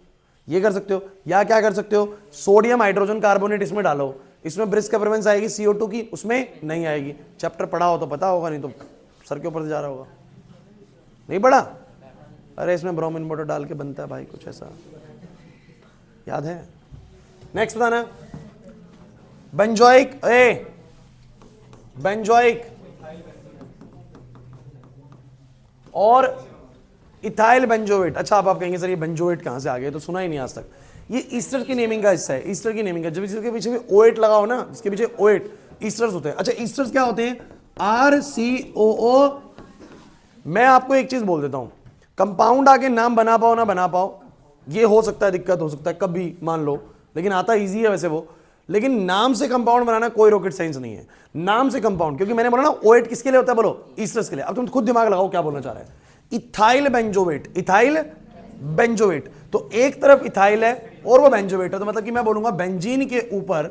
ये कर सकते हो, या क्या कर सकते हो, सोडियम हाइड्रोजन कार्बोनेट इसमें डालो, इसमें ब्रिस्क प्रेफरेंस आएगी CO2 की, उसमें नहीं आएगी। चैप्टर पढ़ा हो तो पता होगा, नहीं तो सर के ऊपर से जा रहा होगा। नहीं पढ़ा? अरे इसमें ब्रोमीन वाटर डाल के बनता है भाई, कुछ ऐसा याद है? नेक्स्ट बताना, बेंजोइक, बेंजोइक और इथाइल बेंजोएट। अच्छा आप कहेंगे सर ये बेंजोएट कहां से आ गए, तो सुना ही नहीं आज तक। ये ईस्टर की नेमिंग का हिस्सा है, ईस्टर की नेमिंग का। जब इसके पीछे भी OH लगा हो ना, इसके पीछे OH, ईस्टर्स होते हैं। अच्छा ईस्टर्स क्या होते हैं? RCOO। मैं आपको एक चीज बोल देता हूं, कंपाउंड आके नाम बना पाओ ना बना पाओ, ये हो सकता है, दिक्कत हो सकता है कभी, मान लो, लेकिन आता इजी है वैसे वो। लेकिन नाम से कंपाउंड बनाना कोई रॉकेट साइंस नहीं है। नाम से कंपाउंड, क्योंकि मैंने बोला ना OH किसके लिए होता है, बोलो ईस्टर्स के लिए। अब तुम खुद दिमाग लगाओ क्या बोलना चाह रहे हैं। इथाइल बेंजोएट, इथाइल बेंजोएट, तो एक तरफ इथाइल है और वो बेंजोएट है, तो मतलब कि मैं बोलूंगा बेंजीन के ऊपर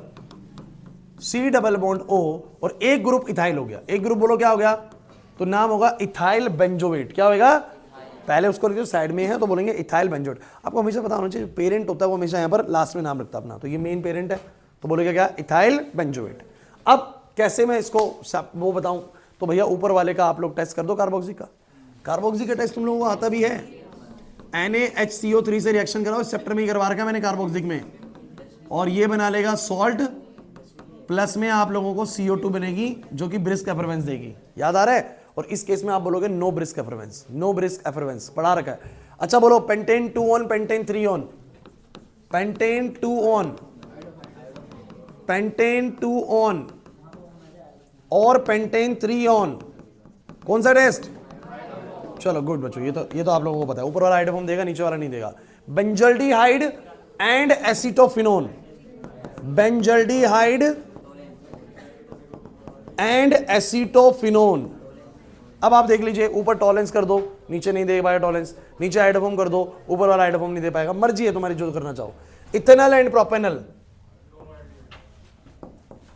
C डबल बॉन्ड O और एक ग्रुप इथाइल हो गया। एक ग्रुप बोलो क्या हो गया, तो नाम होगा इथाइल बेंजोएट। क्या होगा? पहले उसको जो साइड में है तो बोलेंगे इथाइल बेंजोएट। आपको हमेशा पता होना चाहिए, पेरेंट होता है वो हमेशा यहां पर लास्ट में नाम रखता है अपना, तो ये मेन पेरेंट है, तो बोलेगा क्या, इथाइल बेंजोएट। अब कैसे मैं इसको वो बताऊं, तो भैया ऊपर वाले का आप लोग टेस्ट कर दो, कार्बोक्सी का। कार्बोक्सी का टेस्ट तुम लोगों को आता भी है, NaHCO3 से रिएक्शन कराओ, इस चैप्टर में ही करवा रखा है मैंने कार्बोक्सिक में, और ये बना लेगा सॉल्ट, प्लस में आप लोगों को CO2 बनेगी जो कि ब्रिस्क एफरवेंस देगी। याद आ रहा है? और इस केस में आप बोलोगे नो ब्रिस्क एफरवेंस, नो ब्रिस्क एफरवेंस पढ़ा रखा है। अच्छा बोलो pentane 2 on, pentane 3 on, pentane 2 on, pentane 2 on और पेंटेन 3 ऑन, कौन सा टेस्ट? चलो गुड बच्चों, ये तो आप लोगों को पता है। ऊपर वाला हाइड्रोफॉर्म देगा, नीचे वाला नहीं देगा। Benzaldehyde and acetophenone, benzaldehyde and acetophenone. अब आप देख लीजिए, ऊपर टॉलेंस कर दो, नीचे नहीं दे पाएगा टॉलेंस, नीचे हाइड्रोफॉर्म कर दो, ऊपर वाला हाइड्रोफॉर्म नहीं दे पाएगा। मर्जी है तुम्हारी जो करना चाहो। इथेनॉल एंड प्रोपेनॉल,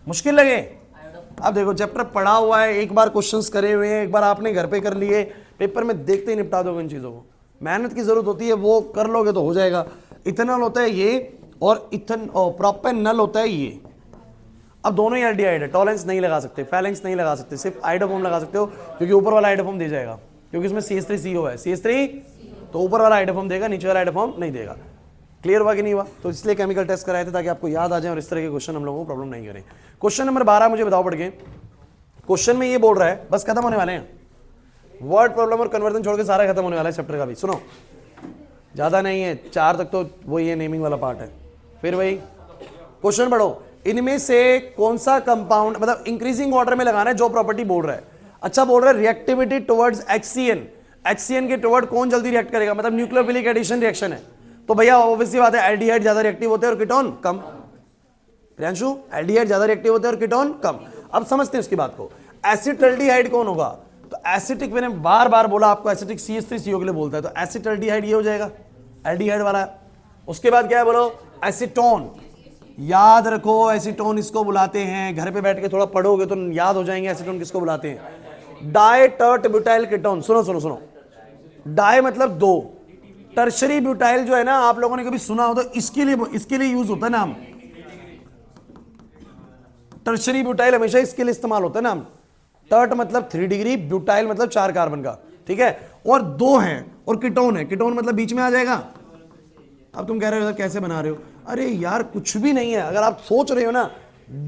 मुश्किल लगे? अब देखो चैप्टर पढ़ा हुआ है, एक बार क्वेश्चंस करे हुए हैं, एक बार आपने घर पे कर लिए, पेपर में देखते ही निपटा दोगे इन चीजों को। मेहनत की जरूरत होती है, वो कर लोगे तो हो जाएगा। इथेनॉल होता है ये, और प्रोपेनॉल होता है ये। अब दोनों ही एल्डिहाइड है, टॉलेंस नहीं लगा सकते, फैलेंस नहीं लगा सकते, सिर्फ हाइड्रोफॉर्म लगा सकते हो, क्योंकि ऊपर वाला हाइड्रोफॉर्म दे जाएगा, क्योंकि इसमें CH3CO है। CH3 तो ऊपर वाला हाइड्रोफॉर्म देगा, नीचे वाला हाइड्रोफॉर्म नहीं देगा। क्लियर हुआ कि नहीं हुआ? तो इसलिए केमिकल टेस्ट कराए थे ताकि आपको याद आ जाए और इस तरह के क्वेश्चन हम लोगों को प्रॉब्लम नहीं करें। क्वेश्चन नंबर 12 मुझे बताओ पढ़ के। क्वेश्चन में ये बोल रहा है, बस खत्म होने वाले हैं, वर्ड प्रॉब्लम और कन्वर्जन छोड़ के सारा खत्म होने वाला है चैप्टर का भी। सुनो ज्यादा नहीं है, 4 तक तो वही है, नेमिंग वाला पार्ट है। फिर वही क्वेश्चन पढ़ो, इनमें से कौन सा कंपाउंड, मतलब इंक्रीजिंग ऑर्डर में लगाना है जो प्रॉपर्टी बोल रहा है। अच्छा बोल रहा है रिएक्टिविटी टुवर्ड्स HCN, HCN के टुवर्ड कौन जल्दी रिएक्ट करेगा, मतलब न्यूक्लियोफिलिक एडिशन रिएक्शन है, तो भैया ऑब्वियसली बात है एल्डिहाइड ज्यादा रिएक्टिव होते हैं और कीटोन कम। प्रियांशु एल्डिहाइड ज्यादा रिएक्टिव होते हैं और कीटोन कम। अब समझते हैं उसकी बात को। एसिटल्डिहाइड कौन होगा, तो एसिटिक, मैंने बार बार बोला आपको एसिटिक CH3CO के लिए बोलता है, तो एसिटल्डिहाइड ये हो जाएगा, एल्डिहाइड वाला। उसके बाद क्या है बोलो, एसीटोन। याद रखो एसीटोन इसको बुलाते हैं, घर पे बैठ के थोड़ा पढ़ोगे तो याद हो जाएंगे एसीटोन किसको बुलाते हैं। Di tert butyl ketone. सुनो सुनो सुनो, डाई मतलब दो, टर्शरी ब्यूटाइल जो है ना, आप लोगों ने कभी सुना हो तो इसके लिए यूज होता है नाम। टर्शरी ब्यूटाइल हमेशा इसके लिए इस्तेमाल होता है नाम। टर्ट मतलब 3 डिग्री, ब्यूटाइल मतलब 4 कार्बन का, ठीक है, और 2 हैं, और कीटोन है, कीटोन मतलब बीच में आ जाएगा। अब तुम कह रहे हो कैसे बना रहे हो, अरे यार कुछ भी नहीं है, अगर आप सोच रहे हो ना,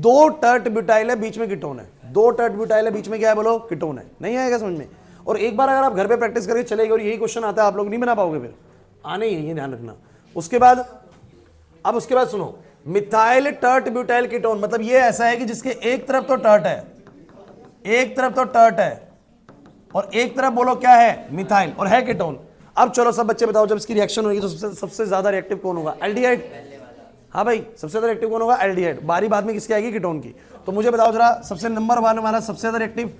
2 टर्ट ब्यूटाइल है, बीच में कीटोन है, 2 टर्ट ब्यूटाइल है, बीच में क्या है बोलो, कीटोन है। नहीं आएगा समझ में? और एक बार अगर आप घर पे प्रैक्टिस करके चले गए और यही क्वेश्चन आता है, आप लोग नहीं बना पाओगे, फिर आने ही नहीं, ध्यान रखना। उसके बाद सुनो, मिथाइल टर्ट ब्यूटाइल कीटोन, मतलब ये ऐसा है कि जिसके एक तरफ तो टर्ट है, एक तरफ तो टर्ट है और एक तरफ बोलो क्या है, मिथाइल, और है कीटोन। अब चलो सब बच्चे बताओ, जब इसकी रिएक्शन होगी तो सबसे ज्यादा रिएक्टिव कौन होगा, एल्डिहाइड। हाँ भाई, सबसे ज्यादा रिएक्टिव कौन होगा, एल्डिहाइड। बारी बाद में किसकी आएगी, कीटोन की। तो मुझे बताओ जरा, सबसे नंबर वन वाला सबसे ज्यादा रिएक्टिव,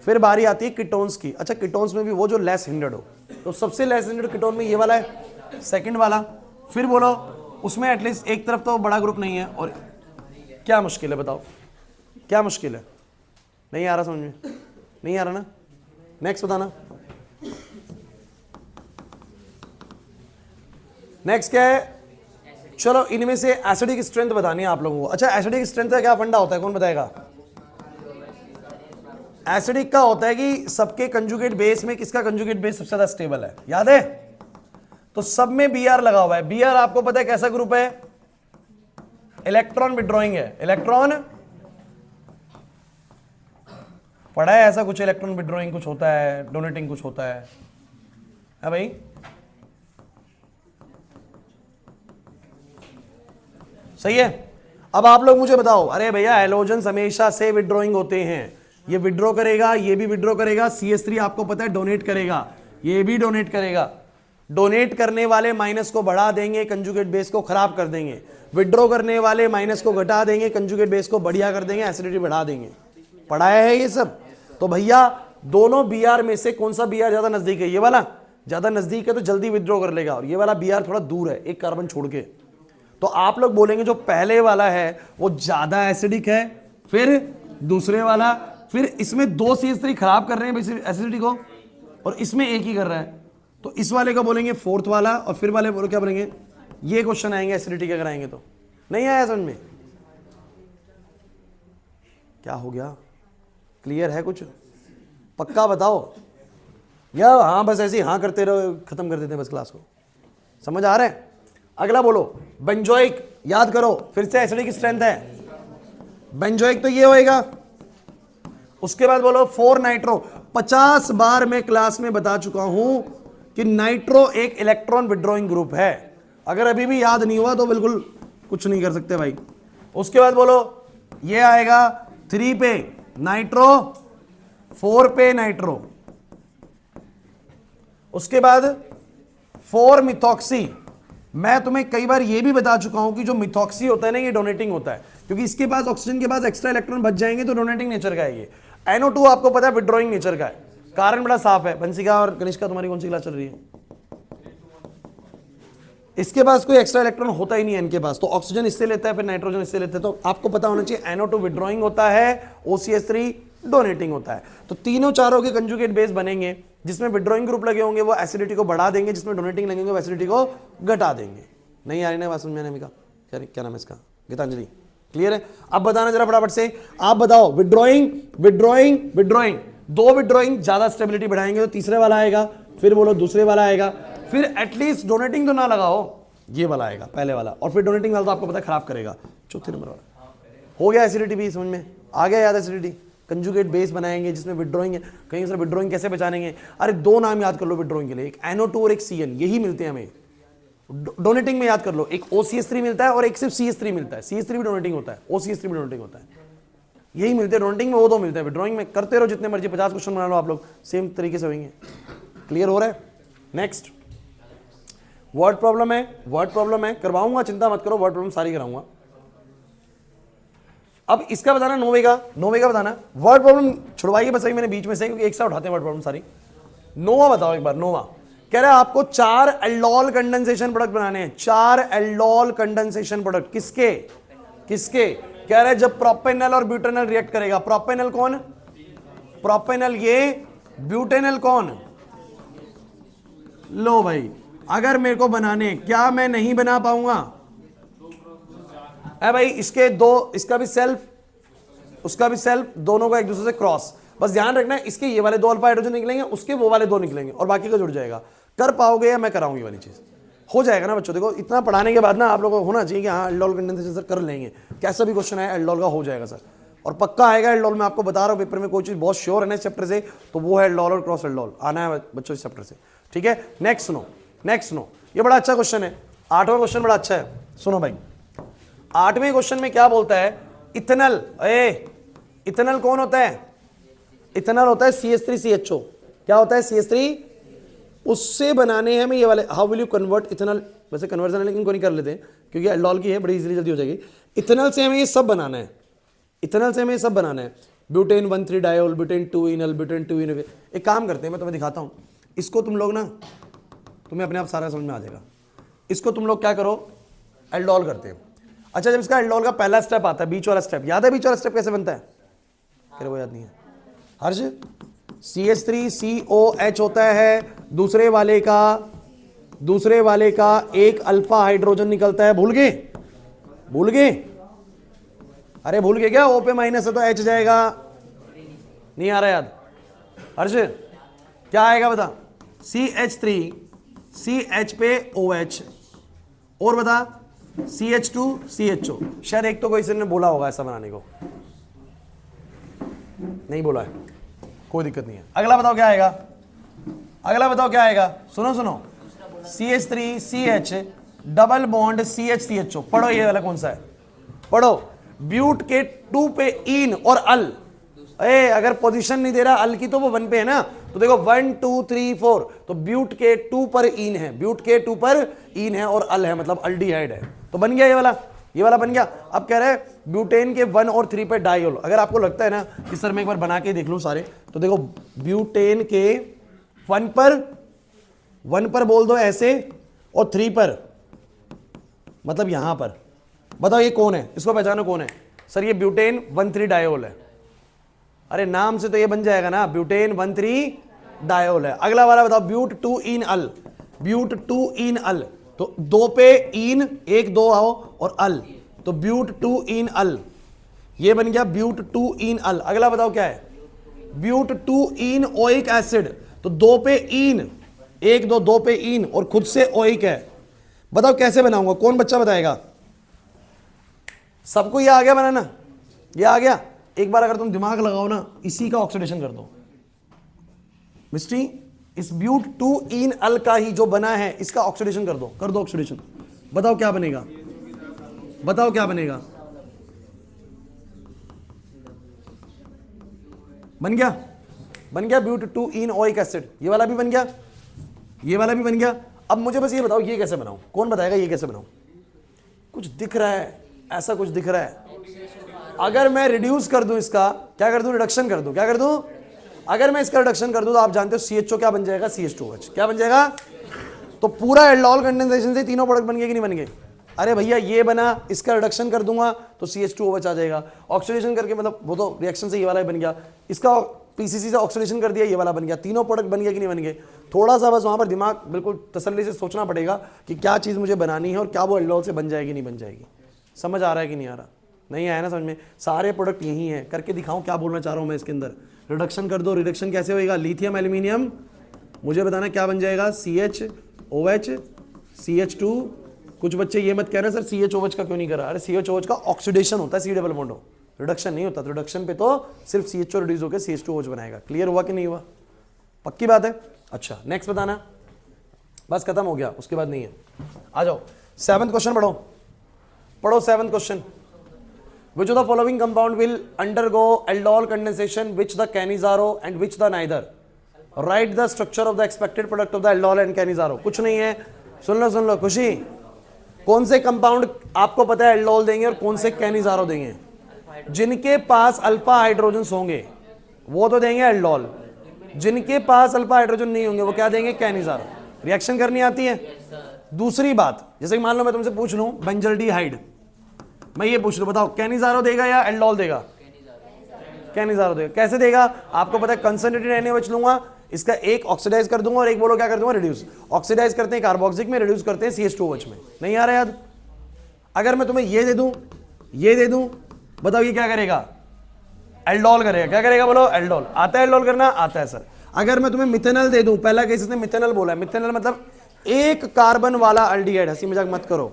फिर बारी आती है कीटोन्स की। अच्छा, कीटोन्स में भी वो जो लेस हिंड्रेड हो, तो सबसे लेस हिंड्रेड कीटोन में ये वाला है, सेकंड वाला। फिर बोलो उसमें एटलीस्ट एक तरफ तो बड़ा ग्रुप नहीं है। और क्या मुश्किल है बताओ, क्या मुश्किल है, नहीं आ रहा समझ में, नहीं आ रहा ना, नेक्स्ट बताना। नेक्स्ट क्या है, चलो इनमें से एसिडिक स्ट्रेंथ बतानी है आप लोगों को। अच्छा, एसिडिक स्ट्रेंथ का क्या फंडा होता है, कौन बताएगा। एसिडिक का होता है कि सबके कंजुगेट बेस में किसका कंजुगेट बेस सबसे ज्यादा स्टेबल है, याद है। तो सब में Br लगा हुआ है। Br आपको पता है कैसा ग्रुप है, इलेक्ट्रॉन विड्रॉइंग है। इलेक्ट्रॉन पढ़ा है ऐसा कुछ, इलेक्ट्रॉन विड्रॉइंग कुछ होता है, डोनेटिंग कुछ होता है भाई। सही है। अब आप लोग मुझे बताओ, अरे भैया हैलोजन्स हमेशा से विड्रॉइंग होते हैं, ये विड्रॉ करेगा, ये भी विड्रॉ करेगा, CH3 आपको पता है डोनेट करेगा, ये भी डोनेट करेगा। डोनेट करने वाले माइनस को बढ़ा देंगे, कंजुगेट बेस को खराब कर देंगे। विड्रॉ करने वाले माइनस को घटा देंगे, कंजुगेट बेस को बढ़िया कर देंगे, एसिडिटी बढ़ा देंगे। पढ़ाया है ये सब। तो भैया दोनों Br में से कौन सा Br ज्यादा नजदीक है, ये वाला ज्यादा नजदीक है तो जल्दी विड्रॉ कर लेगा, और ये वाला Br थोड़ा दूर है, एक कार्बन छोड़ के। तो आप लोग बोलेंगे जो पहले वाला है वो ज्यादा एसिडिक है, फिर दूसरे वाला, फिर इसमें 2 CH3 खराब कर रहे हैं एसिडिटी को, और इसमें एक ही कर रहा है, तो इस वाले का बोलेंगे फोर्थ वाला, और फिर वाले बोलो क्या बोलेंगे। ये क्वेश्चन आएंगे एसिडिटी के कराएंगे तो। नहीं आया समझ में, क्या हो गया, क्लियर है कुछ, पक्का बताओ, या हाँ बस ऐसे ही हाँ करते रहो, खत्म कर देते हैं बस क्लास को, समझ आ रहा है। अगला बोलो बेंजोइक, याद करो फिर से एसिडिक स्ट्रेंथ है, बेंजोइक तो ये होएगा। उसके बाद बोलो 4 नाइट्रो। 50 बार मैं क्लास में बता चुका हूं कि नाइट्रो एक इलेक्ट्रॉन विड्रॉइंग ग्रुप है, अगर अभी भी याद नहीं हुआ तो बिल्कुल कुछ नहीं कर सकते भाई। उसके बाद बोलो ये आएगा 3 पे नाइट्रो, 4 पे नाइट्रो। उसके बाद 4 मिथॉक्सी। मैं तुम्हें कई बार ये भी बता चुका हूं कि जो मिथॉक्सी होता है ना, ये डोनेटिंग होता है, क्योंकि इसके पास ऑक्सीजन के पास एक्स्ट्रा इलेक्ट्रॉन बच जाएंगे तो डोनेटिंग नेचर का है ये। NO2 आपको पता है विड्रॉइंग नेचर का है, कारण बड़ा साफ है। बंसिका और कनिष्का तुम्हारी कौन सी क्लास चल रही है, इसके पास कोई एक्स्ट्रा इलेक्ट्रॉन होता ही नहीं है इनके पास, तो ऑक्सीजन इससे लेता है, फिर नाइट्रोजन इससे लेते हैं। तो आपको पता होना चाहिए NO2 विड्रॉइंग होता है, OCH3 डोनेटिंग होता है। तो तीनों चारों के कंजुगेट बेस बनेंगे, जिसमें विड्रॉइंग ग्रुप लगे होंगे वो एसिडिटी को बढ़ा देंगे, जिसमें डोनेटिंग लगेंगे वो एसिडिटी को घटा देंगे। नहीं आ रही ना बात समझ में आने का, क्या नाम है इसका, गीतांजलि, क्लियर है। अब बताना जरा फटाफट से, आप बताओ विड्रॉइंग विड्रॉइंग विड्रॉइंग, 2 विड्रॉइंग ज्यादा स्टेबिलिटी बढ़ाएंगे तो तीसरे वाला आएगा, फिर बोलो दूसरे वाला आएगा, फिर एटलीस्ट डोनेटिंग तो ना लगाओ, ये वाला आएगा पहले वाला, और फिर डोनेटिंग वाला तो आपको पता है खराब करेगा, चौथे नंबर वाला। हो गया एसिडिटी भी समझ में आ गया, याद एसिडिटी कंजुगेट बेस बनाएंगे जिसमें विड्रॉइंग है। कहीं सर विड्रॉइंग कैसे बचानेंगे, अरे 2 नाम याद कर लो विड्रॉइंग के लिए, एक NO2 और एक CN, यही मिलते हैं हमें। डोनेटिंग में याद कर लो, एक OCH3 मिलता है और एक सिर्फ CH3 मिलता है, CH3 भी डोनेटिंग होता है, OCH3 भी डोनेटिंग होता है, यही मिलते हैं डोनेटिंग में, वो 2 मिलते हैं। विड्रॉइंग में करते रहो जितने मर्जी, 50 क्वेश्चन बना लो आप लोग, सेम तरीके से होंगे। क्लियर हो रहा है। नेक्स्ट वर्ड प्रॉब्लम है, वर्ड प्रॉब्लम है, करवाऊंगा, चिंता मत करो, वर्ड प्रॉब्लम सारी कराऊंगा। अब इसका बताना नोवे का बताना, वर्ड प्रॉब्लम छुड़वाइए बस, अभी मैंने बीच में से, क्योंकि एक साथ उठाते हैं वर्ड प्रॉब्लम सारी। नोवा बताओ एक बार, नोवा कह रहा है आपको 4 एल्डोल कंडेंसेशन प्रोडक्ट बनाने हैं, 4 एल्डोल कंडेंसेशन प्रोडक्ट। किसके किसके, कह रहे हैं जब प्रोपेनल और ब्यूटेनल रिएक्ट करेगा। प्रोपेनल कौन, प्रोपेनल ये, ब्यूटेनल कौन। लो भाई, अगर मेरे को बनाने, क्या मैं नहीं बना पाऊंगा, है भाई, इसके 2, इसका भी सेल्फ उसका भी सेल्फ, दोनों का एक दूसरे से क्रॉस। बस ध्यान रखना है, इसके ये वाले 2 अल्फा हाइड्रोजन निकलेंगे, उसके वो वाले 2 निकलेंगे, और बाकी का जुड़ जाएगा। कर पाओगे या मैं कराऊंगी वाली चीज, हो जाएगा ना बच्चों। देखो इतना पढ़ाने के बाद ना आप लोगों को होना चाहिए कि हाँ एल्डोल कंडेंसेशन सर कर लेंगे, कैसा भी क्वेश्चन है एल्डोल का हो जाएगा सर, और पक्का आएगा एल्डोल। मैं आपको बता रहा हूँ, पेपर में कोई चीज बहुत श्योर है ना इस चैप्टर से, तो वो है एल्डोल और क्रॉस एल्डोल, आना है बच्चों इस चैप्टर से, ठीक है। नेक्स्ट नो, ये बड़ा अच्छा क्वेश्चन है, 8वां क्वेश्चन बड़ा अच्छा है। सुनो भाई, 8वें क्वेश्चन में क्या बोलता है, इथेनॉल, इथेनॉल कौन होता है, इथेनॉल होता है CH3CHO। क्या होता है, CH3, उससे बनाने हैं हमें ये वाले, how will you convert ethanol, वैसे कन्वर्जन है लेकिन इनको नहीं कर लेते हैं क्योंकि एल्डोल की है, बड़ी इजीली जल्दी हो जाएगी। इथेनॉल से हमें ये सब बनाना है, इथेनॉल से हमें ये सब बनाना है, ब्यूटेन 1,3 डायोल, ब्यूटेन 2 इनल, ब्यूटेन 2 इनल। एक काम करते हैं, मैं तुम्हें दिखाता हूं, इसको तुम लोग ना, तुम्हें अपने आप सारा समझ में आ जाएगा। इसको तुम लोग क्या करो, एल्डोल करते हैं। अच्छा, जब इसका एल्डोल का पहला स्टेप आता है, बीच वाला स्टेप, याद है बीच वाला स्टेप कैसे बनता है, क्या वो याद नहीं है हर्ष, CH3COH होता है, दूसरे वाले का एक अल्फा हाइड्रोजन निकलता है, भूल गए, भूल गए, अरे भूल गए क्या, O पे माइनस है तो H जाएगा, नहीं आ रहा याद हर्ष, क्या आएगा बता, CH3 CH पे OH, और बता CH2 CHO। शायद एक तो कोई ने बोला होगा ऐसा बनाने को, नहीं बोला है, कोई दिक्कत नहीं है। अगला बताओ क्या आएगा, अगला बताओ क्या आएगा, सुनो सुनो, CH3 CH double bond CH CHO। पढ़ो ये वाला कौन सा है, पढ़ो, ब्यूट के 2 पे इन और अल, अगर पोजीशन नहीं दे रहा अल की तो वो 1 पे है ना, तो देखो 1 2 3 4, तो ब्यूट के 2 पर इन है, ब्यूट के 2 पर इन है और अल है, मतलब अल्डिहाइड है, तो बन गया ये वाला बन गया। अब कह रहे हैं ब्यूटेन के 1 और 3 पे डाइयोल। अगर आपको लगता है ना कि सर मैं एक बार बना के देख लूं सारे, तो देखो ब्यूटेन के 1 पर बोल दो ऐसे, और 3 पर मतलब यहां पर, बताओ ये कौन है, इसको पहचानो कौन है, सर ये ब्यूटेन 1,3 डायोल है। अरे नाम से तो ये बन जाएगा ना, ब्यूटेन 1,3 डायोल है। अगला वाला बताओ, ब्यूट 2 इन अल, ब्यूट 2 इन अल, तो 2 पे इन, 1 2 आओ और अल, तो ब्यूट 2 इन अल, ये बन गया ब्यूट 2 इन अल। अगला बताओ क्या है, ब्यूट 2 इन ओइक एसिड, तो 2 पे इन, 1 2 पे इन और खुद से ओइक है। बताओ कैसे बनाऊंगा, कौन बच्चा बताएगा, सबको ये आ गया बनाना, ये आ गया। एक बार अगर तुम दिमाग लगाओ ना, इसी का ऑक्सीडेशन कर दो मिस्ट्री, इस ब्यूट 2 इन अल का ही जो बना है इसका ऑक्सीडेशन कर दो ऑक्सीडेशन। बताओ क्या बनेगा, बताओ क्या बनेगा, बन गया ब्यूट 2 इन ओइक एसिड, ये वाला भी बन गया, ये वाला भी बन गया। अब मुझे बस ये बताओ ये कैसे बनाऊं, कौन बताएगा ये कैसे बनाऊं, कुछ दिख रहा है, ऐसा कुछ दिख रहा है। अगर मैं रिड्यूस कर दूं इसका, क्या कर दूं, रिडक्शन कर दूं, क्या कर दूं, अगर मैं इसका रिडक्शन कर दूं तो आप जानते हो CHO क्या बन जाएगा, CH2OH क्या बन जाएगा, तो पूरा एल्डोल कंडेंसेशन से तीनों प्रोडक्ट बन गए कि नहीं बन गए। अरे भैया ये बना, इसका रिडक्शन कर दूंगा तो CH2OH आ जाएगा, ऑक्सीडेशन करके मतलब वो तो रिएक्शन से ये वाला ही बन गया, इसका PCC से ऑक्सीडेशन कर दिया ये वाला बन गया, तीनों प्रोडक्ट बन गए कि नहीं बन गए। थोड़ा सा बस वहां पर दिमाग बिल्कुल तसल्ली से सोचना पड़ेगा कि क्या चीज़ मुझे बनानी है और क्या वो एल्डोल से बन जाएगी नहीं बन जाएगी। समझ आ रहा है कि नहीं आ रहा, नहीं आया ना समझ में, सारे प्रोडक्ट यही हैं, करके दिखाऊं क्या बोलना चाह रहा हूं मैं इसके अंदर। रिडक्शन कर दो, रिडक्शन कैसे होएगा, लिथियम एल्यूमिनियम, मुझे बताना क्या बन जाएगा, CHOH CH2। कुछ बच्चे ये मत कह रहे सर CHOH का क्यों नहीं करा, अरे CHOH का ऑक्सीडेशन होता है, C डबल बॉन्ड, रिडक्शन नहीं होता। तो रिडक्शन पे तो सिर्फ CHO रिड्यूस होकर CH2OH बनाएगा। क्लियर हुआ कि नहीं हुआ, पक्की बात है। अच्छा नेक्स्ट बताना, बस खत्म हो गया, उसके बाद नहीं है। आ जाओ 7th क्वेश्चन पढ़ो 7th question. Which of the following compound will undergo aldol condensation, which the Cannizzaro and which the neither? Write the structure of the expected product of the aldol and Cannizzaro। कुछ नहीं है, सुन लो खुशी, कौन से compound आपको पता है aldol देंगे और कौन से कैनिजारो देंगे, जिनके पास अल्फा हाइड्रोजन होंगे वो तो देंगे एल्डोल, जिनके पास अल्फा हाइड्रोजन नहीं होंगे वो क्या देंगे, कैनिजारो। रिएक्शन करनी आती है। दूसरी बात, जैसे मान लो मैं तुमसे पूछ लूं बेंजल्डिहाइड, मैं ये पूछ लूं बताओ कैनिजारो देगा या एल्डोल देगा, कैनिजारो देगा। कैसे देगा, आपको पता है कंसंट्रेटेड NaOH लूंगा, इसका एक ऑक्सीडाइज कर दूंगा और एक बोलो क्या कर दूंगा, रिड्यूस। ऑक्सीडाइज करते हैं कार्बोक्सिलिक में, रिड्यूस करते हैं CH2OH में। नहीं आ रहा याद। अगर मैं तुम्हें ये दे दूं बताओ ये क्या करेगा, एल्डोल करेगा। क्या करेगा बोलो, एल्डोल। आता है एल्डोल करना, आता है सर। अगर मैं तुम्हें मिथेनॉल दे दूं, पहला केस इसने मिथेनॉल बोला है, मिथेनॉल मतलब एक कार्बन वाला अल्डिहाइड, हंसी मजाक मत करो,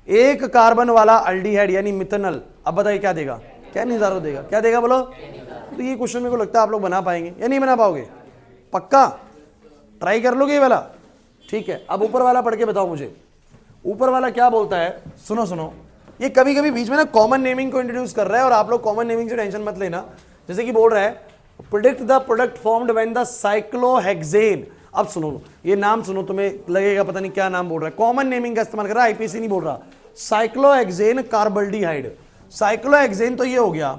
एक कार्बन वाला अल्डिहाइड यानी मिथेनॉल। अब बताइए क्या देगा, कैनिजारो देगा। क्या देगा बोलो। तो ये क्वेश्चन मेरे को लगता है आप लोग बना पाएंगे या नहीं बना पाओगे, पक्का ट्राई कर लोगे ये वाला, ठीक है। अब ऊपर वाला पढ़ के बताओ मुझे, ऊपर वाला क्या बोलता है, सुनो सुनो, ये कभी कभी बीच में ना कॉमन नेमिंग को इंट्रोड्यूस कर रहा है और आप लोग कॉमन नेमिंग से टेंशन मत लेना। जैसे कि बोल रहा है predict the product formed when the cyclohexane. अब सुनो, ये नाम सुनो, तुम्हें लगेगा पता नहीं क्या नाम बोल रहा है, कॉमन नेमिंग का इस्तेमाल कर रहा है, आईपीसी नहीं बोल रहा। साइक्लोहेक्सेन कार्बल्डिहाइड, साइक्लोहेक्सेन तो ये हो गया,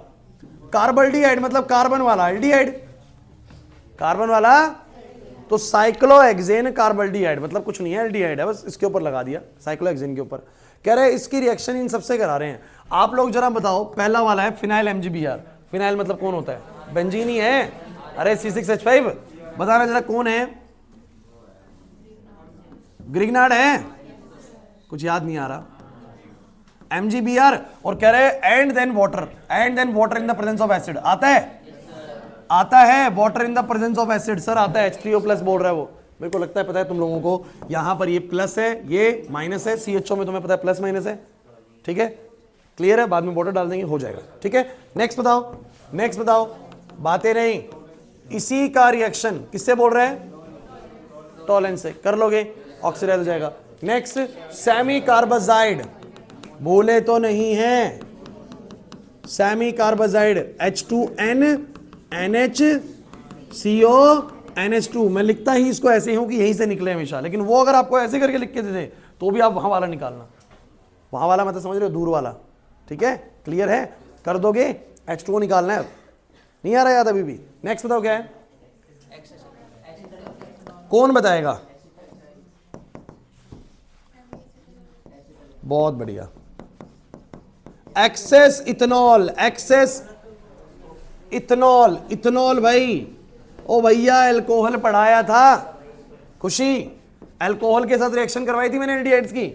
कार्बल्डिहाइड मतलब कार्बन वाला एल्डिहाइड, कार्बन वाला, तो साइक्लोहेक्सेन कार्बल्डिहाइड मतलब कुछ नहीं है, एल्डिहाइड है, बस इसके ऊपर लगा दिया साइक्लोहेक्सेन के ऊपर। कह रहे हैं इसकी रिएक्शन इन सबसे करा रहे हैं। आप लोग जरा बताओ, पहला वाला है फिनाइल MgBr, फिनाइल मतलब कौन होता है, बेंजीन ही है, अरे C6H5, बताना जरा कौन है, ग्रिग्नार्ड है, कुछ याद नहीं आ रहा, MgBr, और कह रहे हैं and then water in the presence of acid, आता है, आता है, water in the presence of acid, sir आता है, H3O+ बोल रहा है वो, मेरे को लगता है पता है तुम लोगों को, यहां पर ये प्लस है, ये माइनस है, CHO में तुम्हें पता है प्लस माइनस है, ठीक है, क्लियर है, बाद में वाटर डाल देंगे, हो जाएगा, ठीक है। नेक्स्ट बताओ, नेक्स्ट बताओ, बातें नहीं, इसी का रिएक्शन किससे बोल रहे हैं, टॉलेंस से, कर लोगे, ऑक्सीडाइज हो जाएगा। नेक्स्ट सेमी कार्बाजाइड, बोले तो नहीं है, semi carbazide H2N NHCO NH2, मैं लिखता ही इसको ऐसे हूं कि यहीं से निकले हमेशा, लेकिन वो अगर आपको ऐसे करके लिख के दे दे तो भी आप वहां वाला निकालना, वहां वाला मतलब समझ रहे हो, दूर वाला, ठीक है, क्लियर है, कर दोगे, H2O निकालना है, नहीं आ रहा याद अभी भी। नेक्स्ट बताओ क्या है, कौन बताएगा, बहुत बढ़िया, excess ethanol, excess ethanol, ethanol भाई, ओ भैया अल्कोहल पढ़ाया था, खुशी, अल्कोहल के साथ रिएक्शन करवाई थी मैंने एल्डिहाइड्स की,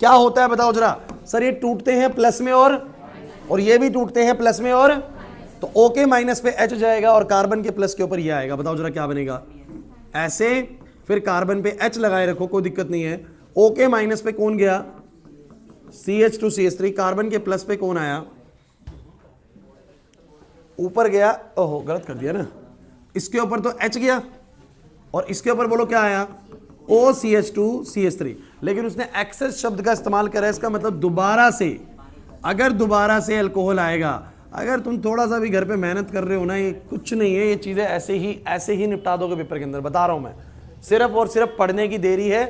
क्या होता है बताओ जरा, सर ये टूटते हैं प्लस में और ये भी टूटते हैं प्लस में, और तो O के माइनस पे H जाएगा और कार्बन के प्लस के ऊपर ये आएगा, बताओ जरा क्या बनेगा, ऐसे, फिर कार्बन पे H लगाए रखो, कोई दिक्कत नहीं है, O के माइनस पे कौन गया, CH2CH3, कार्बन के प्लस पे कौन आया, ऊपर गया, ओहो गलत कर दिया ना, इसके ऊपर तो H गया और इसके ऊपर बोलो क्या आया, OCH2CH3, लेकिन उसने एक्सेस शब्द का इस्तेमाल करा है, इसका मतलब दोबारा से, अगर दोबारा से अल्कोहल आएगा, अगर तुम थोड़ा सा भी घर पे मेहनत कर रहे हो ना, ये कुछ नहीं है, ये चीजें ऐसे ही निपटा दोगे पेपर के अंदर, बता रहा हूं मैं, सिर्फ और सिर्फ पढ़ने की देरी है,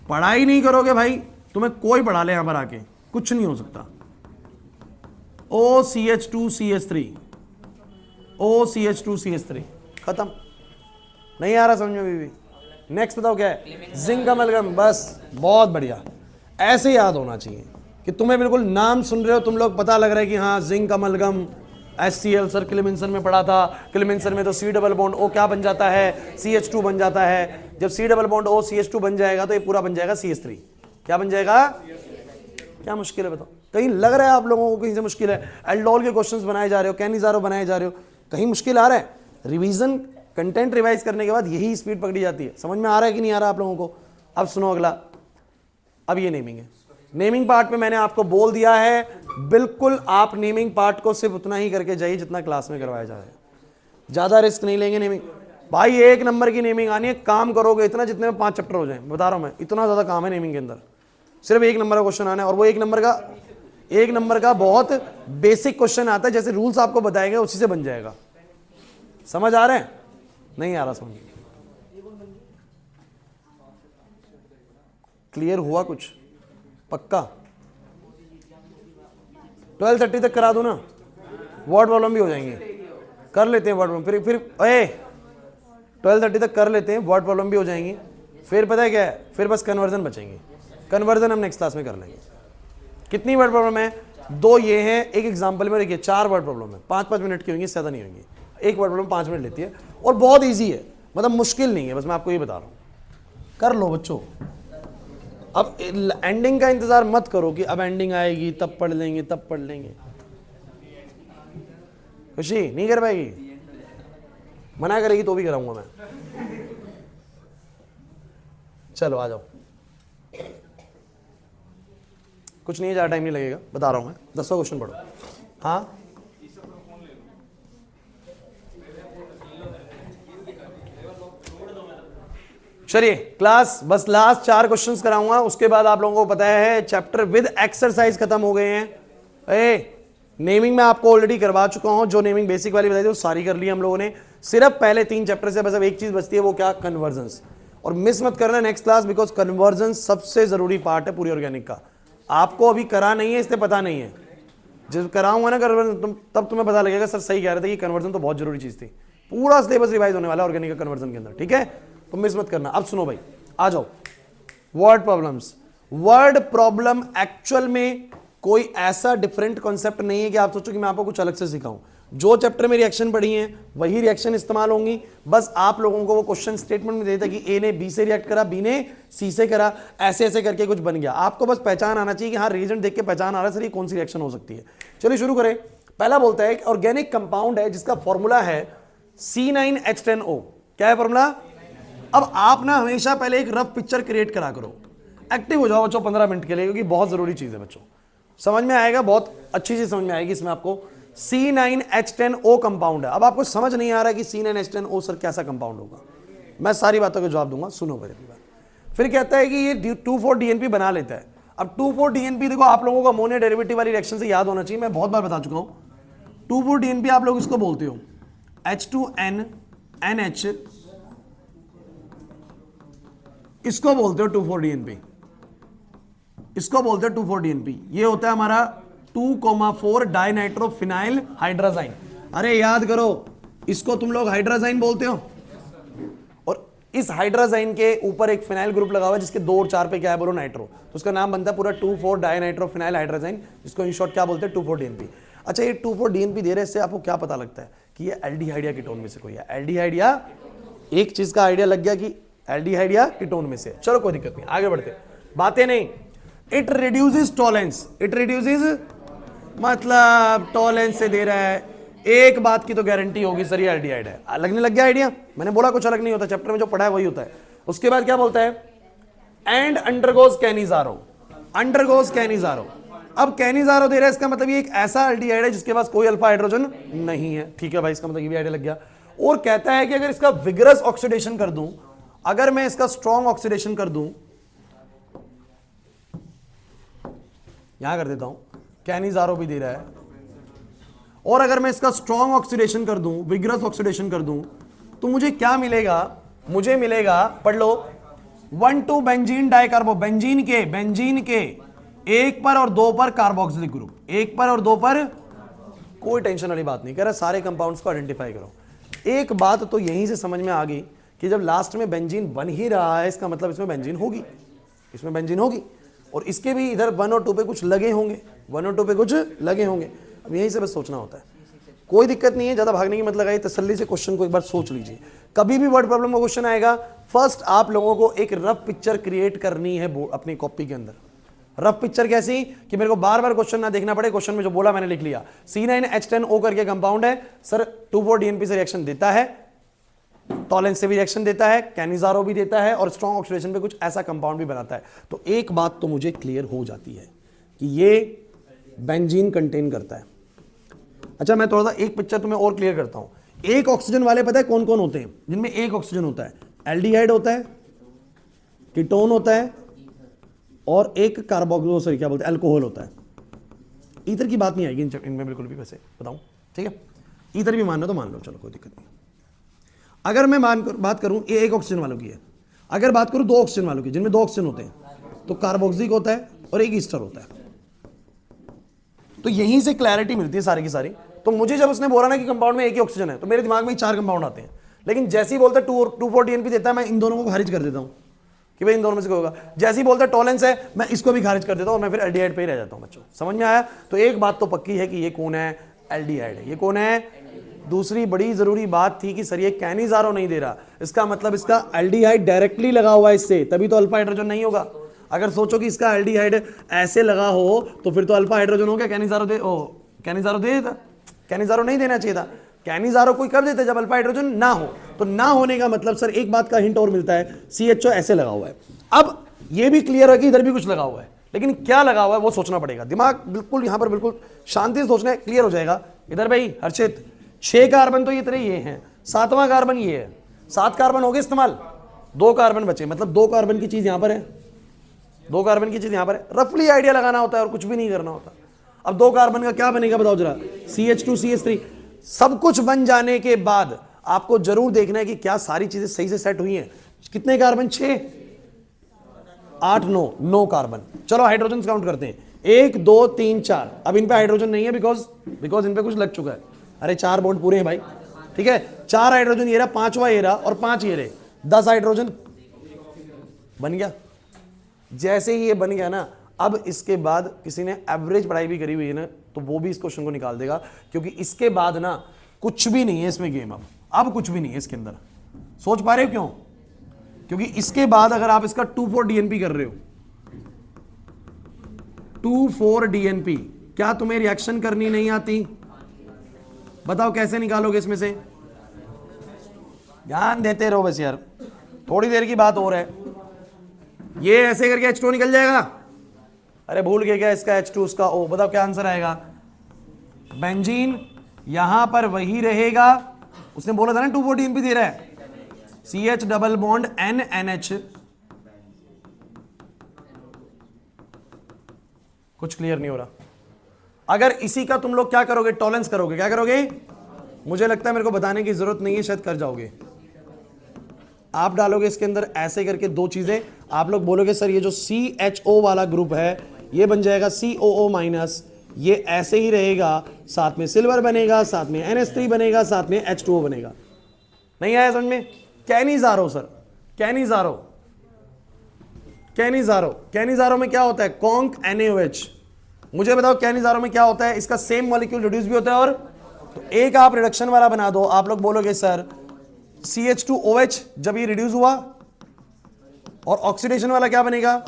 पढ़ाई नहीं करोगे भाई, तुम्हें कोई पढ़ा ले यहां पर आके, कुछ नहीं हो सकता। OCH2CH3, OCH2CH3, खत्म, नहीं आ रहा समझ में भी। नेक्स्ट बताओ क्या है, जिंक अमलगम, बस बहुत बढ़िया, ऐसे याद होना चाहिए कि तुम्हें बिल्कुल नाम सुन रहे हो तुम लोग, पता लग रहा है कि हाँ zinc amalgam, HCl, sir Clemmensen में पढ़ा था, क्लेमेंसन में तो C डबल बॉन्ड O क्या बन जाता है, CH2 बन जाता है, जब C double bond O CH2 बन जाएगा तो ये पूरा बन जाएगा CH3, क्या बन जाएगा, क्या मुश्किल है बताओ, कहीं लग रहा है आप लोगों को कहीं से मुश्किल है, एल्डोल के क्वेश्चंस बनाए जा रहे हो, कैनिजारो बनाए जा रहे हो, कहीं मुश्किल आ रहा है, रिवीजन कंटेंट रिवाइज करने के बाद यही स्पीड पकड़ी जाती है, समझ में आ रहा है कि नहीं आ रहा आप लोगों को। अब सुनो अगला, अब ये नेमिंग है, नेमिंग पार्ट में मैंने आपको बोल दिया है, बिल्कुल आप नेमिंग पार्ट को सिर्फ उतना ही करके जाइए जितना क्लास में करवाया जा रहा है, ज्यादा रिस्क नहीं लेंगे नेमिंग, भाई 1 नंबर की नेमिंग आनी है, काम करोगे इतना जितने में 5 चैप्टर हो जाए, बता रहा हूं मैं, इतना ज्यादा काम है नेमिंग के अंदर, सिर्फ 1 नंबर का क्वेश्चन आना है, और वो 1 नंबर का बहुत बेसिक क्वेश्चन आता है, जैसे रूल्स आपको बताएंगे उसी से बन जाएगा, समझ आ रहे हैं, नहीं आ रहा समझ, क्लियर हुआ कुछ, पक्का 12:30 तक करा दूं ना, वर्ड प्रॉब्लम भी हो जाएंगे, कर लेते हैं वर्ड प्रॉब्लम, फिर 12:30 तक कर लेते हैं, वर्ड प्रॉब्लम भी हो जाएंगी, फिर पता है क्या है, फिर बस कन्वर्जन बचेंगे, कन्वर्जन हम नेक्स्ट क्लास में कर लेंगे। कितनी वर्ड प्रॉब्लम है, 2 ये हैं, एक एग्जांपल में देखिए 4 वर्ड प्रॉब्लम है, 5-5 मिनट की होंगी, ज़्यादा नहीं होंगी, एक वर्ड प्रॉब्लम 5 मिनट लेती है, और बहुत ईजी है, मतलब मुश्किल नहीं है, बस मैं आपको ये बता रहा हूँ, कर लो बच्चों। अब एंडिंग का इंतजार मत करो कि अब एंडिंग आएगी तब पढ़ लेंगे तब पढ़ लेंगे, खुशी नहीं कर पाएगी, मना करेगी तो भी कराऊंगा मैं, चलो आ जाओ, कुछ नहीं है, ज़्यादा टाइम नहीं लगेगा, बता रहा हूं मैं, 10वां क्वेश्चन पढ़ो। हाँ चलिए क्लास बस लास्ट 4 क्वेश्चंस कराऊंगा, उसके बाद आप लोगों को पता है चैप्टर विद एक्सरसाइज खत्म हो गए हैं। नेमिंग में आपको ऑलरेडी करवा चुका हूं, जो नेमिंग बेसिक वाली बताई थी वो सारी कर ली हम लोगों ने। सिर्फ पहले 3 चैप्टर से बस अब एक चीज बचती है, वो क्या, कन्वर्जन्स। और मिस मत करना नेक्स्ट क्लास, बिकॉज कन्वर्जन्स सबसे जरूरी पार्ट है पूरी ऑर्गेनिक का। आपको अभी करा नहीं है इसलिए पता नहीं है, जब कराऊंगा ना कन्वर्जन तब तुम्हें पता लगेगा सर सही कह रहे थे कि कन्वर्जन तो बहुत जरूरी चीज थी। पूरा सिलेबस रिवाइज होने वाला है ऑर्गेनिक का कन्वर्जन के अंदर, ठीक है, तो मिस मत करना। अब सुनो भाई, आ जाओ word problems. Word problem actual में कोई ऐसा डिफरेंट कॉन्सेप्ट नहीं है कि आप सोचो कि मैं आपको कुछ अलग से सिखाऊं। जो चैप्टर में रिएक्शन पढ़ी है वही रिएक्शन इस्तेमाल होंगी, बस आप लोगों को वो क्वेश्चन स्टेटमेंट में देता कि ए ने बी से रिएक्ट करा, बी ने सी से करा, ऐसे ऐसे करके कुछ बन गया। आपको बस पहचान आना चाहिए कि हाँ रीजन देख के पहचान आ रहा है सर ये कौन सी रिएक्शन हो सकती है। चलिए शुरू करें। पहला बोलता है ऑर्गेनिक कंपाउंड है जिसका फॉर्मूला है C9H10O। क्या है फॉर्मूला? अब आप ना हमेशा पहले एक रफ पिक्चर क्रिएट करा करो। एक्टिव हो जाओ बच्चों 15 मिनट के लिए, क्योंकि बहुत जरूरी चीज है बच्चों, समझ में आएगा, बहुत अच्छी चीज समझ में आएगी इसमें आपको। C9H10O कंपाउंड है। अब आपको समझ नहीं आ रहा है कि C9H10O सर कैसा कंपाउंड होगा, मैं सारी बातों का जवाब दूंगा, सुनो मेरी बात। फिर कहता है कि ये 2,4-DNP बना लेता है। अब 2,4-DNP देखो आप लोगों को अमोनिया डेरिवेटिव वाली रिएक्शन से याद होना चाहिए, मैं बहुत बार बता चुका हूं। 2,4-DNP आप लोग इसको बोलते हो H2NNH, इसको बोलते हो 2,4-DNP, इसको बोलते हैं 2,4-DNP। ये होता है हमारा 2,4 डाइनाइट्रोफिनाइल हाइड्राजाइन। अरे याद करो, इसको तुम लोग हाइड्राजाइन बोलते हो, और इस हाइड्राजाइन के ऊपर एक फिनाइल ग्रुप लगा हुआ है जिसके 2 और 4 पे क्या है बोलो, नाइट्रो, तो उसका नाम बनता है पूरा 2,4 डाइनाइट्रोफिनाइल हाइड्राजाइन, जिसको इन शॉर्ट क्या बोलते हैं 2,4-DNP। अच्छा ये 2,4-DNP दे रहे, इससे आपको क्या पता लगता है कि ये एल्डिहाइड या कीटोन में से कोई है। एल्डिहाइड या एक चीज का आइडिया लग गया कि एल्डिहाइड या कीटोन में से। चलो कोई दिक्कत नहीं, आगे बढ़ते, बातें नहीं। It reduces Tollens, it reduces मतलब टॉलेंस से दे रहा है। एक बात की तो गारंटी होगी सर ये एल्डिहाइड है, लगने लग गया आइडिया। मैंने बोला कुछ अलग नहीं होता, चैप्टर में जो पढ़ा है वही होता है। उसके बाद क्या बोलता है, and undergoes Cannizzaro, undergoes Cannizzaro. अब कैनिजारो दे रहा है, इसका मतलब ये एक ऐसा एल्डिहाइड है जिसके पास कोई अल्फा हाइड्रोजन नहीं है, ठीक है भाई, इसका मतलब ये भी आइडिया लग गया। और कहता है कि अगर इसका विगरस ऑक्सीडेशन कर दूं, अगर मैं इसका स्ट्रॉन्ग ऑक्सीडेशन कर दूं, यहां कर देता हूं, कैनिजारो भी दे रहा है, और अगर मैं इसका स्ट्रॉन्ग ऑक्सीडेशन कर दूं, विगरस ऑक्सीडेशन कर दूं, तो मुझे क्या मिलेगा, मुझे मिलेगा, पढ़ लो, 1,2 बेंजीन डाइकार्बो, बेंजीन के 1 पर और 2 पर कार्बोक्सिलिक ग्रुप, 1 पर और 2 पर, कोई टेंशन वाली बात नहीं, कह रहा सारे कंपाउंड्स को आइडेंटिफाई करो। एक बात तो यहीं से समझ में आ गई कि जब लास्ट में बेंजीन बन ही रहा है, इसका मतलब इसमें बेंजीन होगी, इसमें बेंजीन होगी, और इसके भी इधर 1 और 2 पे कुछ लगे होंगे, 1 और 2 पे कुछ लगे होंगे। अब यहीं से बस सोचना होता है, कोई दिक्कत नहीं है, ज्यादा भागने की मत लगाइए, तसल्ली से क्वेश्चन को एक बार सोच लीजिए। कभी भी वर्ड प्रॉब्लम का क्वेश्चन आएगा, फर्स्ट आप लोगों को एक रफ पिक्चर क्रिएट करनी है अपनी कॉपी के अंदर। रफ पिक्चर कैसी कि मेरे को बार बार क्वेश्चन ना देखना पड़े, क्वेश्चन में जो बोला मैंने लिख लिया। C9H10O करके कंपाउंड है सर, 2,4-DNP से रिएक्शन देता है, टॉलेंस से भी रिएक्शन देता है, कैनिजारो भी देता है, और स्ट्रॉन्ग ऑक्सीडेशन पे कुछ ऐसा कंपाउंड भी बनाता है। तो एक बात तो मुझे क्लियर हो जाती है कि ये बेंजीन कंटेन करता है। अच्छा मैं थोड़ा सा एक पिक्चर तुम्हें और क्लियर करता हूं। एक ऑक्सीजन वाले पता है कौन कौन होते हैं, जिनमें एक ऑक्सीजन होता है, एल्डिहाइड होता है, कीटोन होता है, और एक कार्बोक्सिल, सॉरी क्या बोलते हैं, अल्कोहल होता है। ईथर की बात नहीं आएगी इनमें बिल्कुल भी, वैसे बताऊं, ठीक है, ईथर भी मान लो तो मान लो, चलो कोई दिक्कत नहीं। अगर मैं बात करूं ये एक ऑक्सीजन वालों की है, अगर बात करूं 2 ऑक्सीजन वालों की, जिनमें 2 ऑक्सीजन होते हैं, तो कार्बोक्सिलिक होता है और एक ईस्टर होता है। तो यहीं से क्लैरिटी मिलती है सारी की सारी। तो मुझे जब उसने बोला ना कि कंपाउंड में एक ही ऑक्सीजन है, तो मेरे दिमाग में ही 4 कंपाउंड आते हैं, लेकिन जैसे ही बोलता है 2,4-DNP देता है, मैं इन दोनों को खारिज कर देता हूं कि भाई इन दोनों में से कोई होगा। जैसे ही बोलता है टॉलेंस है, मैं इसको भी खारिज कर देता हूं, और मैं फिर एल्डिहाइड पे ही रह जाता हूं। बच्चों समझ में आया? तो एक बात तो पक्की है कि ये कौन है, एल्डिहाइड है। ये कौन है? दूसरी बड़ी जरूरी बात थी कि सर ये कैनिजारो नहीं दे रहा, इसका मतलब इसका एल्डिहाइड डायरेक्टली लगा हुआ है इससे, तभी तो अल्फा हाइड्रोजन नहीं होगा। अगर सोचो कि इसका एल्डिहाइड ऐसे लगा हो तो फिर तो अल्फा हाइड्रोजन हो गया, कैनिजारो दे देता, कैनिजारो नहीं देना चाहिए था। कैनिजारो कोई कर देता जब अल्फा हाइड्रोजन ना हो। तो ना होने का मतलब सर एक बात का हिंट और मिलता है, CHO ऐसे लगा हुआ है। अब ये भी क्लियर है कि इधर भी कुछ लगा हुआ है, लेकिन क्या लगा हुआ है वो सोचना पड़ेगा। दिमाग बिल्कुल यहां पर बिल्कुल शांति से सोचना है, क्लियर हो जाएगा। इधर भाई हर्षित 6 कार्बन तो ये तेरे ये हैं, 7वां कार्बन ये है, 7 कार्बन हो गए इस्तेमाल, 2 कार्बन बचे, मतलब 2 कार्बन की चीज यहां पर है, 2 कार्बन की चीज यहां पर है, रफली आइडिया लगाना होता है और कुछ भी नहीं करना होता। अब 2 कार्बन का क्या बनेगा बताओ जरा, CH2 CH3। सब कुछ बन जाने के बाद आपको जरूर देखना है कि क्या सारी चीजें सही से सेट हुई हैं। कितने कार्बन, 6 8 9 कार्बन। चलो हाइड्रोजन काउंट करते हैं, 1 2 3 4। अब इन पे हाइड्रोजन नहीं है बिकॉज इन पे कुछ लग चुका है। अरे 4 बॉन्ड पूरे हैं भाई, ठीक है, 4 हाइड्रोजन ये रहा, 5वां ये रहा और 5 ये रहे, 10 हाइड्रोजन बन गया। जैसे ही ये बन गया ना, अब इसके बाद किसी ने एवरेज पढ़ाई भी करी हुई है ना, तो वो भी इस क्वेश्चन को निकाल देगा, क्योंकि इसके बाद ना कुछ भी नहीं है इसमें गेम। अब कुछ भी नहीं है इसके अंदर। सोच पा रहे हो क्यों? क्योंकि इसके बाद अगर आप इसका 2,4 DNP कर रहे हो, 2,4 DNP, क्या तुम्हें रिएक्शन करनी नहीं आती? बताओ कैसे निकालोगे इसमें से? ध्यान देते रहो बस यार, थोड़ी देर की बात और है। ये ऐसे करके H2 निकल जाएगा। अरे भूल गए क्या, इसका H2 उसका O। बताओ क्या आंसर आएगा? बेंजीन यहां पर वही रहेगा, उसने बोला था ना 2,4 DNP दे रहा है, CH डबल बॉन्ड NNH। कुछ क्लियर नहीं हो रहा। अगर इसी का तुम लोग क्या करोगे, टॉलरेंस करोगे, क्या करोगे? मुझे लगता है मेरे को बताने की जरूरत नहीं है, शायद कर जाओगे। आप डालोगे इसके अंदर ऐसे करके 2 चीजें, आप लोग बोलोगे सर ये जो CHO वाला ग्रुप है ये बन जाएगा COO माइनस, ये ऐसे ही रहेगा, साथ में सिल्वर बनेगा, साथ में NH3 बनेगा, साथ में H2O बनेगा। नहीं आया समझ में? Cannizzaro sir, Cannizzaro, Cannizzaro, Cannizzaro में क्या होता है? Conc NaOH। मुझे बताओ कैनिजारो में क्या होता है? इसका सेम मॉलिक्यूल रिड्यूस भी होता है, और तो एक आप रिडक्शन वाला बना दो। आप लोग बोलोगे सर CH2OH जब ये रिड्यूस हुआ, और ऑक्सीडेशन वाला क्या बनेगा?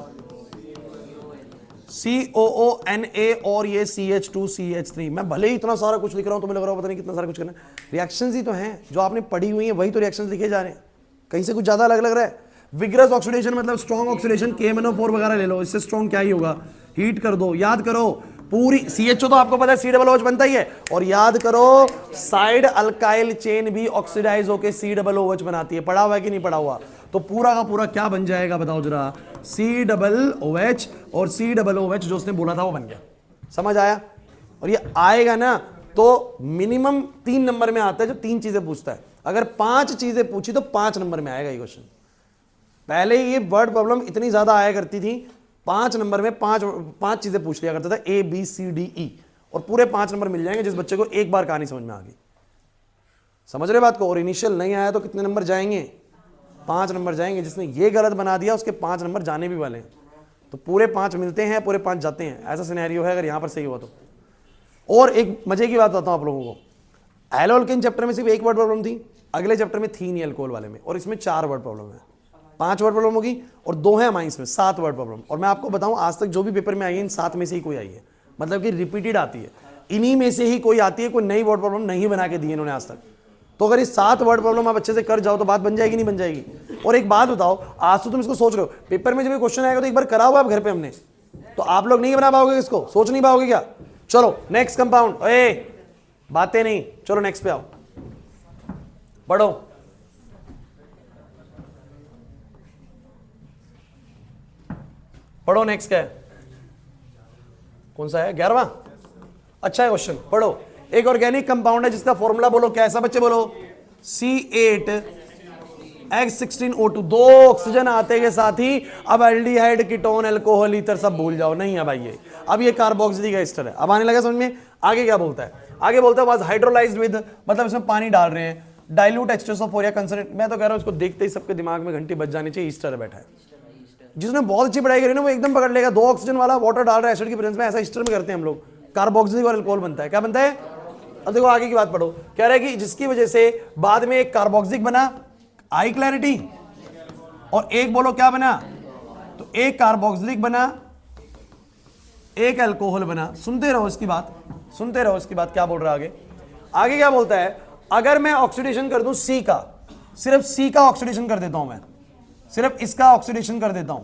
COONA और ये CH2 CH3। मैं भले ही इतना सारा कुछ लिख रहा हूं, तुम्हें लग रहा हो पता नहीं कितना सारा कुछ करना। रिएक्शंस ही तो हैं जो आपने पढ़ी हुई हैं, वही तो रिएक्शंस लिखे जा रहे हैं, कहीं से कुछ ज्यादा अलग लग रहा है। विग्रस ऑक्सीडेशन मतलब स्ट्रॉन्ग ऑक्सीडेशन, KMnO4 वगैरह ले लो, इससे स्ट्रॉन्ग क्या ही होगा, हीट कर दो। याद करो पूरी CHO तो आपको पता है COOH बनता ही है, और याद करो साइड अल्काइल चेन भी ऑक्सीडाइज होकर COOH बनाती है। पढ़ा हुआ है कि नहीं पढ़ा हुआ? तो पूरा का पूरा क्या बन जाएगा बताओ जरा? COOH, और COOH जो उसने बोला था वो बन गया। समझ आया? और ये आएगा ना तो मिनिमम 3 नंबर में आता है जब 3 चीजें पूछता है। अगर 5 चीजें पूछी तो 5 नंबर में आएगा ये क्वेश्चन। पहले ये वर्ड प्रॉब्लम इतनी ज्यादा आया करती थी, 5 नंबर में 5 चीजें पूछ लिया करता था, ABCDE, और पूरे 5 नंबर मिल जाएंगे जिस बच्चे को एक बार कहानी समझ में आ गई। समझ रहे बात को? और इनिशियल नहीं आया तो कितने नंबर जाएंगे? 5 नंबर जाएंगे। जिसने ये गलत बना दिया उसके 5 नंबर जाने भी वाले हैं। तो पूरे 5 मिलते हैं, पूरे 5 जाते हैं, ऐसा सिनेरियो है अगर यहां पर सही हुआ तो। और एक मजे की बात बताता हूं आप लोगों को, एल्कोहल चैप्टर में सिर्फ 1 वर्ड प्रॉब्लम थी, अगले चैप्टर में थी नहीं अल्कोहल वाले में, और इसमें 4 वर्ड प्रॉब्लम है। 5 वर्ड प्रॉब्लम होगी और 2 है अमाइंस में, 7 वर्ड प्रॉब्लम। और मैं आपको बताऊं आज तक जो भी पेपर में आई है इन 7 में से ही कोई आई है, मतलब कि रिपीटेड आती है, इन्हीं में से ही कोई आती है, कोई नई वर्ड प्रॉब्लम नहीं बना के दी इन्होंने आज तक। तो अगर ये 7 वर्ड प्रॉब्लम आप अच्छे से कर जाओ तो बात बन जाएगी, नहीं बन जाएगी? और एक बात बताओ, आज तो तुम इसको सोच रहे हो, पेपर में जब ये क्वेश्चन आएगा तो एक बार करा हुआ आप घर पे हमने, तो आप लोग नहीं बना पाओगे इसको, सोच नहीं पाओगे क्या? चलो नेक्स्ट कंपाउंड, बातें नहीं, चलो नेक्स्ट पे आओ, पढ़ो। पढ़ो नेक्स्ट क्या है, कौन सा है? 11वां। अच्छा है क्वेश्चन, पढ़ो। एक ऑर्गेनिक कंपाउंड है जिसका फॉर्मूला बोलो, कैसा बच्चे बोलो? C8H16O2। 2 ऑक्सीजन आते के साथ ही अब एल्डिहाइड, कीटोन, अल्कोहल, ईथर सब भूल जाओ, नहीं है भाई ये। अब ये कार्बोक्सिलिक एस्टर है। अब आने लगा समझ में? आगे क्या बोलता है? आगे बोलता है वाज हाइड्रोलाइज्ड विद, मतलब इसमें पानी डाल रहे हैं, डाइल्यूट H2SO4 या कंसंट्रेट। मैं तो कह रहा हूं इसको देखते ही सबके दिमाग में घंटी बज जानी चाहिए, ईस्टर बैठा है। जिसने बहुत अच्छी पढ़ाई करी ना वो एकदम पकड़ लेगा। 2 ऑक्सीजन वाला वाटर डाल रहा है एसिड की प्रेजेंस में, ऐसा ईस्टर में करते हैं हम लोग। कार्बोक्सिलिक और अल्कोहल बनता है। क्या बनता है? अब देखो आगे की बात पढ़ो, कह रहा है कि जिसकी वजह से बाद में एक कार्बोक्सिलिक बना, आई क्लैरिटी, और एक बोलो क्या बना? तो एक कार्बोक्सिलिक बना, एक अल्कोहल बना। सुनते रहो इसकी बात, सुनते रहो इसकी बात, क्या बोल रहा है आगे? आगे क्या बोलता है? अगर मैं ऑक्सीडेशन कर दूं C का, सिर्फ C का ऑक्सीडेशन कर देता हूं मैं, सिर्फ इसका ऑक्सीडेशन कर देता हूं,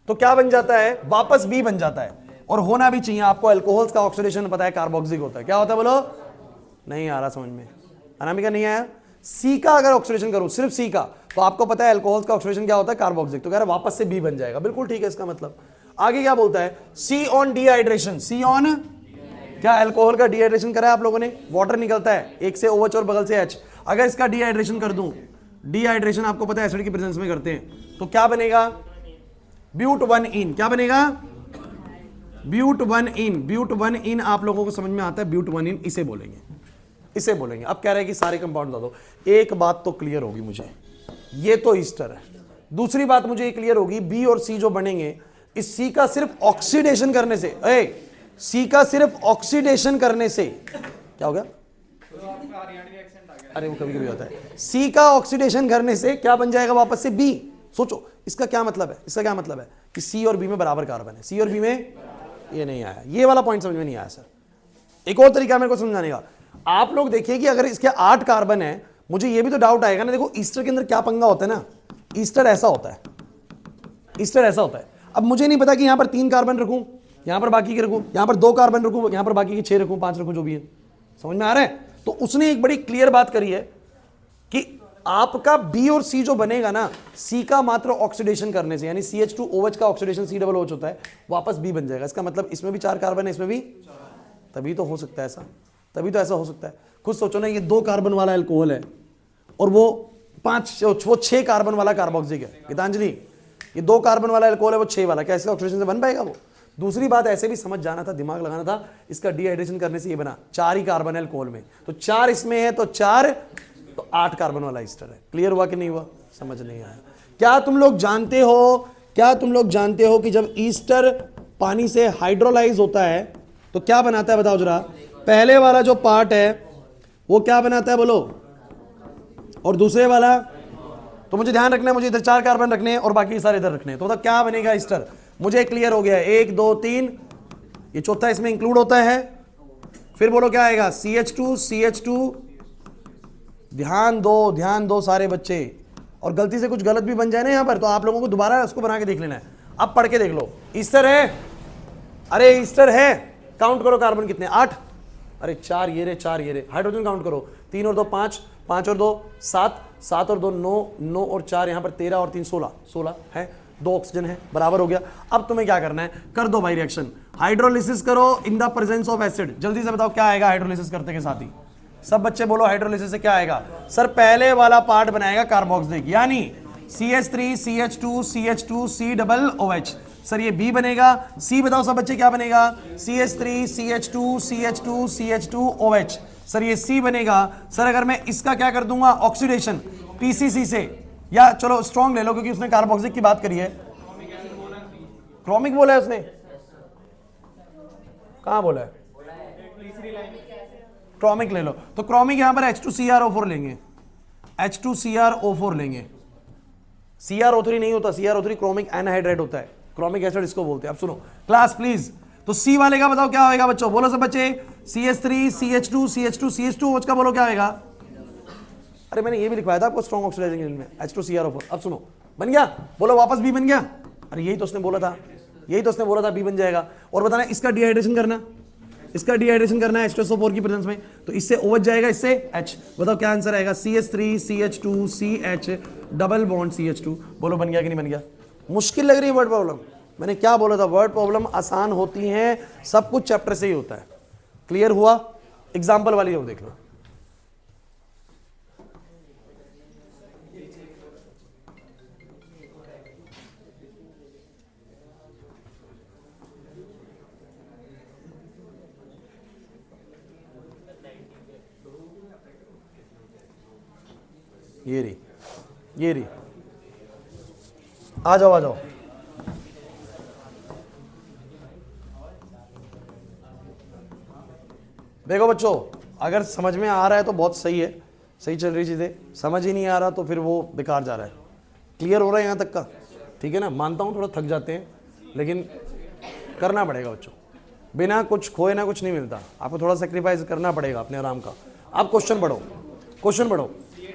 तो क्या बन जाता है? वापस B बन जाता है। और होना भी चाहिए, आपको अल्कोहल्स का ऑक्सीडेशन पता है कार्बोक्सिलिक होता है। क्या होता है बोलो? नहीं आ रहा समझ में? अनामिका नहीं आया? C का अगर ऑक्सीडेशन करूं, सिर्फ C का, तो आपको पता है अल्कोहल का ऑक्सीडेशन क्या होता है, कार्बोक्सिलिक, तो कह रहा है वापस से बी बन जाएगा, बिल्कुल ठीक है इसका मतलब। आगे क्या बोलता है, सी ऑन डिहाइड्रेशन, सी ऑन क्या, अल्कोहल का डिहाइड्रेशन करा है आप लोगों ने, वाटर निकलता है एक से OH और बगल से H, अगर इसका डिहाइड्रेशन कर दूं, डिहाइड्रेशन आपको पता है एसिड की प्रेजेंस में करते हैं, तो क्या बनेगा, ब्यूट 1 इन, क्या बनेगा, ब्यूट 1 इन, ब्यूट 1 इन आप लोगों को समझ में आता है, ब्यूट 1 इन इसे बोलेंगे, इसे बोलेंगे। अब कह रहे हैं कि सारे कंपाउंड बता दो, एक बात तो क्लियर होगी मुझे, ये तो ईस्टर है, दूसरी बात मुझे ये क्लियर होगी, बी और सी जो बनेंगे, इस सी का सिर्फ ऑक्सीडेशन करने से, सी का सिर्फ ऑक्सीडेशन करने से क्या हो गया, अरे वो कभी कभी होता है, सी का ऑक्सीडेशन करने से क्या बन जाएगा वापस से बी। सोचो इसका क्या मतलब है, इसका क्या मतलब है कि सी और बी में बराबर कार्बन है, सी और बी में, ये नहीं आया, ये वाला पॉइंट समझ में नहीं आया सर। एक और तरीका मेरे को समझाने का, आप लोग देखिए कि अगर इसके 8 कार्बन है, मुझे ये भी तो डाउट आएगा ना, देखो ईस्टर के अंदर क्या पंगा होता है ना, ईस्टर ऐसा होता है, ईस्टर ऐसा होता है, अब मुझे नहीं पता कि यहां पर 3 कार्बन रखूं, यहां पर बाकी के रखूं, यहां पर 2 कार्बन रखूं, यहां पर बाकी के 6 रखूं, 5 रखूं, जो भी है, समझ में आ रहा है। तो उसने एक बड़ी क्लियर बात करी है कि आपका बी और सी जो बनेगा ना, सी का मात्र ऑक्सीडेशन करने से, यानी CH2OH का ऑक्सीडेशन COOH होता है, वापस बी बन जाएगा। इसका मतलब इसमें भी 4 कार्बन है, इसमें भी, तभी तो हो सकता है ऐसा, तभी तो ऐसा हो सकता है। खुद सोचो ना, ये 2 कार्बन वाला अल्कोहल है और वो 6 कार्बन वाला कार्बोक्सिलिक है, गीतांजलि ये 2 कार्बन वाला अल्कोहल है, वो 6 वाला, क्या इसका ऑक्सीडेशन से बन पाएगा वो। दूसरी बात ऐसे भी समझ जाना था, दिमाग लगाना था, इसका डिहाइड्रेशन करने से ये बना, 4 ही कार्बन है अल्कोहल में, तो 4 इसमें है, तो 4 तो 8 कार्बन वाला ईस्टर है। क्लियर हुआ कि नहीं हुआ, समझ नहीं आया। क्या तुम लोग जानते हो, क्या तुम लोग जानते हो कि जब ईस्टर पानी से हाइड्रोलाइज होता है तो क्या बनाता है, बताओ जरा। पहले वाला जो पार्ट है वो क्या बनाता है बोलो, और दूसरे वाला, तो मुझे ध्यान रखना है, मुझे इधर 4 कार्बन रखने हैं और बाकी सारे इधर रखने हैं, तो मतलब क्या बनेगा ईस्टर, मुझे क्लियर हो गया है, 1 2 3, ये चौथा इसमें इंक्लूड होता है। फिर बोलो क्या आएगा, CH2, ध्यान दो सारे बच्चे, और गलती से कुछ गलत भी बन जाए ना यहां पर, तो आप लोगों को दोबारा उसको बना के देख लेना है। अब पढ़ के देख लो, ईस्टर है, अरे ईस्टर है, काउंट करो कार्बन कितने, 8, अरे 4 ये रे, 4 ये रे, हाइड्रोजन काउंट करो, 3 और 2 5, 5 और 2 7, 7 और 2 9, 9 और 4 यहां पर 13 और 3 16, 16 है, 2 ऑक्सीजन है, बराबर हो गया। अब तुम्हें क्या करना है, कर दो भाई रिएक्शन, हाइड्रोलिसिस करो इन द प्रेजेंस ऑफ एसिड। जल्दी से बताओ क्या आएगा हाइड्रोलिसिस करते के साथ ही, सब बच्चे बोलो हाइड्रोलिसिस से क्या आएगा। सर पहले वाला पार्ट बनाएगा कार्बोक्सिलिक, यानी CH3 CH2 CH2 COOH। Sir ये बी बनेगा, सी बताओ सब बच्चे क्या बनेगा, CH3 CH2 CH2 CH2OH। Sir ये सी बनेगा। सर अगर मैं इसका क्या कर दूंगा, ऑक्सीडेशन PCC से, या चलो स्ट्रॉन्ग ले लो क्योंकि उसने कार्बोक्सिलिक की बात करी है, क्रोमिक बोला है उसने, कहां बोला है, क्रोमिक ले लो, तो क्रोमिक यहां पर H2CrO4 लेंगे, H2CrO4 लेंगे, CrO3 नहीं होता, CrO3 क्रोमिक एनहाइड्राइड होता है, क्रोमिक एसिड इसको बोलते हैं। अब सुनो क्लास प्लीज, तो सी वाले का बताओ क्या होगा बच्चों, बोलो सब बच्चे, CH3 CH2 CH2 CH2OH का बोलो क्या होगा। अरे मैंने ये भी लिखवाया था आपको स्ट्रॉन्ग ऑक्सीडाइजिंग एजेंट में, H2CrO4। अब सुनो बन गया, बोलो वापस बी बन गया, अरे यही तो उसने बोला था, यही तो उसने बोला था बी बन जाएगा। और बताना इसका डिहाइड्रेशन करना, इसका डिहाइड्रेशन करना है H2SO4 की प्रेजेंस में, तो इससे OH जाएगा, इससे H, बताओ क्या आंसर आएगा, CH3 CH2 CH double bond CH2। बोलो बन गया कि नहीं बन गया। मुश्किल लग रही है वर्ड प्रॉब्लम, मैंने क्या बोला था, वर्ड प्रॉब्लम आसान होती हैं, सब कुछ चैप्टर से ही होता है। क्लियर हुआ, एग्जाम्पल वाली और देख लो। ये रही, ये रही, आ जाओ आ जाओ। देखो बच्चों, अगर समझ में आ रहा है तो बहुत सही है, सही चल रही चीजें, समझ ही नहीं आ रहा तो फिर वो बेकार जा रहा है। क्लियर हो रहा है यहाँ तक का, ठीक है ना। मानता हूँ थोड़ा थक जाते हैं, लेकिन करना पड़ेगा बच्चों, बिना कुछ खोए ना कुछ नहीं मिलता, आपको थोड़ा सेक्रीफाइस करना पड़ेगा अपने आराम का। आप क्वेश्चन पढ़ो, क्वेश्चन पढ़ो।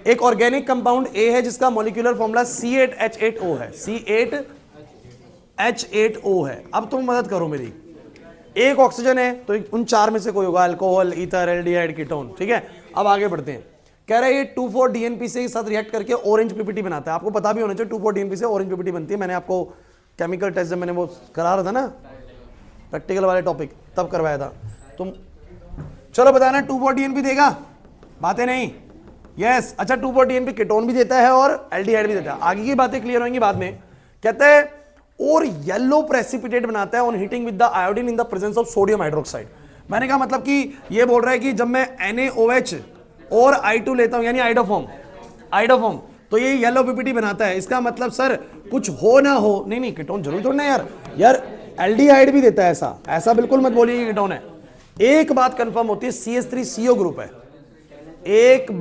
एक ऑर्गेनिक कंपाउंड ए है जिसका मॉलिक्यूलर फॉर्मूला C8H8O है, C8H8O है। अब तुम मदद करो मेरी, एक ऑक्सीजन है तो उन 4 में से कोई होगा, अल्कोहल, ईथर, एल्डिहाइड, कीटोन, ठीक है। अब आगे बढ़ते हैं, कह रहा है ये 2,4 डीएनपी से साथ रिएक्ट करके ऑरेंज पीपीटी बनाता है। आपको पता भी होना चाहिए 2,4 डीएनपी से ऑरेंज पीपीटी बनती है। मैंने आपको केमिकल टेस्ट जब मैंने वो करा रहा था ना प्रैक्टिकल वाले टॉपिक तब करवाया था। तुम चलो बताना 2,4 डीएनपी देगा, बातें नहीं। यस अच्छा 2,4 डीएनपी कीटोन भी देता है और एल्डिहाइड भी देता है। आगे की बातें क्लियर होंगी बाद में। कहते हैं और येलो प्रेसिपिटेट बनाता है on heating with the iodine in the presence of sodium hydroxide. मैंने कहा मतलब कि ये बोल रहा है कि जब मैं NaOH और I2 लेता हूं यानी आइडोफॉर्म तो ये येलो पीपीटी बनाता है। इसका मतलब सर कुछ हो ना हो, नहीं कीटोन जरूरी थोड़ा ना यार एल्डिहाइड भी देता है। ऐसा बिल्कुल मत बोलिए कीटोन है। एक बात कंफर्म होती है CH3CO ग्रुप है। एक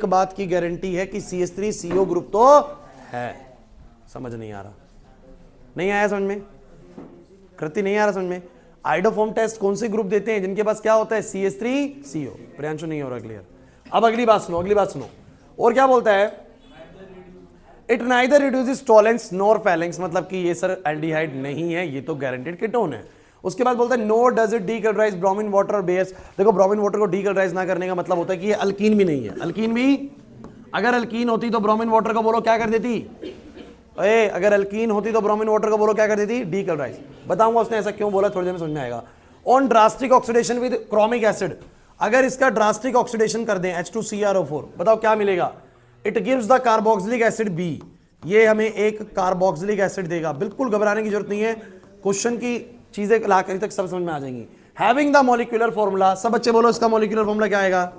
बात की गारंटी है कि CH3CO ग्रुप तो है। समझ नहीं आ रहा, नहीं आया समझ में? कृति नहीं आ रहा समझ में? आइडोफॉर्म टेस्ट कौन से ग्रुप देते हैं जिनके पास क्या होता है CH3CO? प्रियांशु नहीं हो रहा क्लियर। अब अगली बात सुनो और क्या बोलता है? It neither reduces Tollens nor phalanx, मतलब कि ये सर एल्डिहाइड नहीं है, ये तो गारंटेड कीटोन है। उसके बाद बोलता है no does it decolourise bromine water और बेस। देखो ब्रोमीन वाटर को डीकलराइज ना करने का मतलब होता है कि ये अल्कीन भी नहीं है। अल्कीन भी अगर अल्कीन होती तो ब्रोमीन वाटर को बोलो क्या कर देती? अगर अल्कीन होती तो ब्रोमीन वाटर को बोलो क्या कर देती? डीकलराइज। बताऊंगा उसने ऐसा क्यों बोला, थोड़ी देर में समझ में आएगा। On drastic oxidation with chromic acid, अगर इसका ड्रास्टिक ऑक्सीडेशन कर दें H2CrO4, बताओ क्या मिलेगा? It gives the carboxylic acid B, ये हमें एक कार्बोक्सिलिक एसिड देगा। बिल्कुल घबराने की जरूरत नहीं है, क्वेश्चन की चीजें ला कर तक सब समझ में आ जाएंगी। हैविंग द मॉलिक्यूलर फॉर्मूला, सब बच्चे बोलो इसका मॉलिक्यूलर फॉर्मूला क्या आएगा?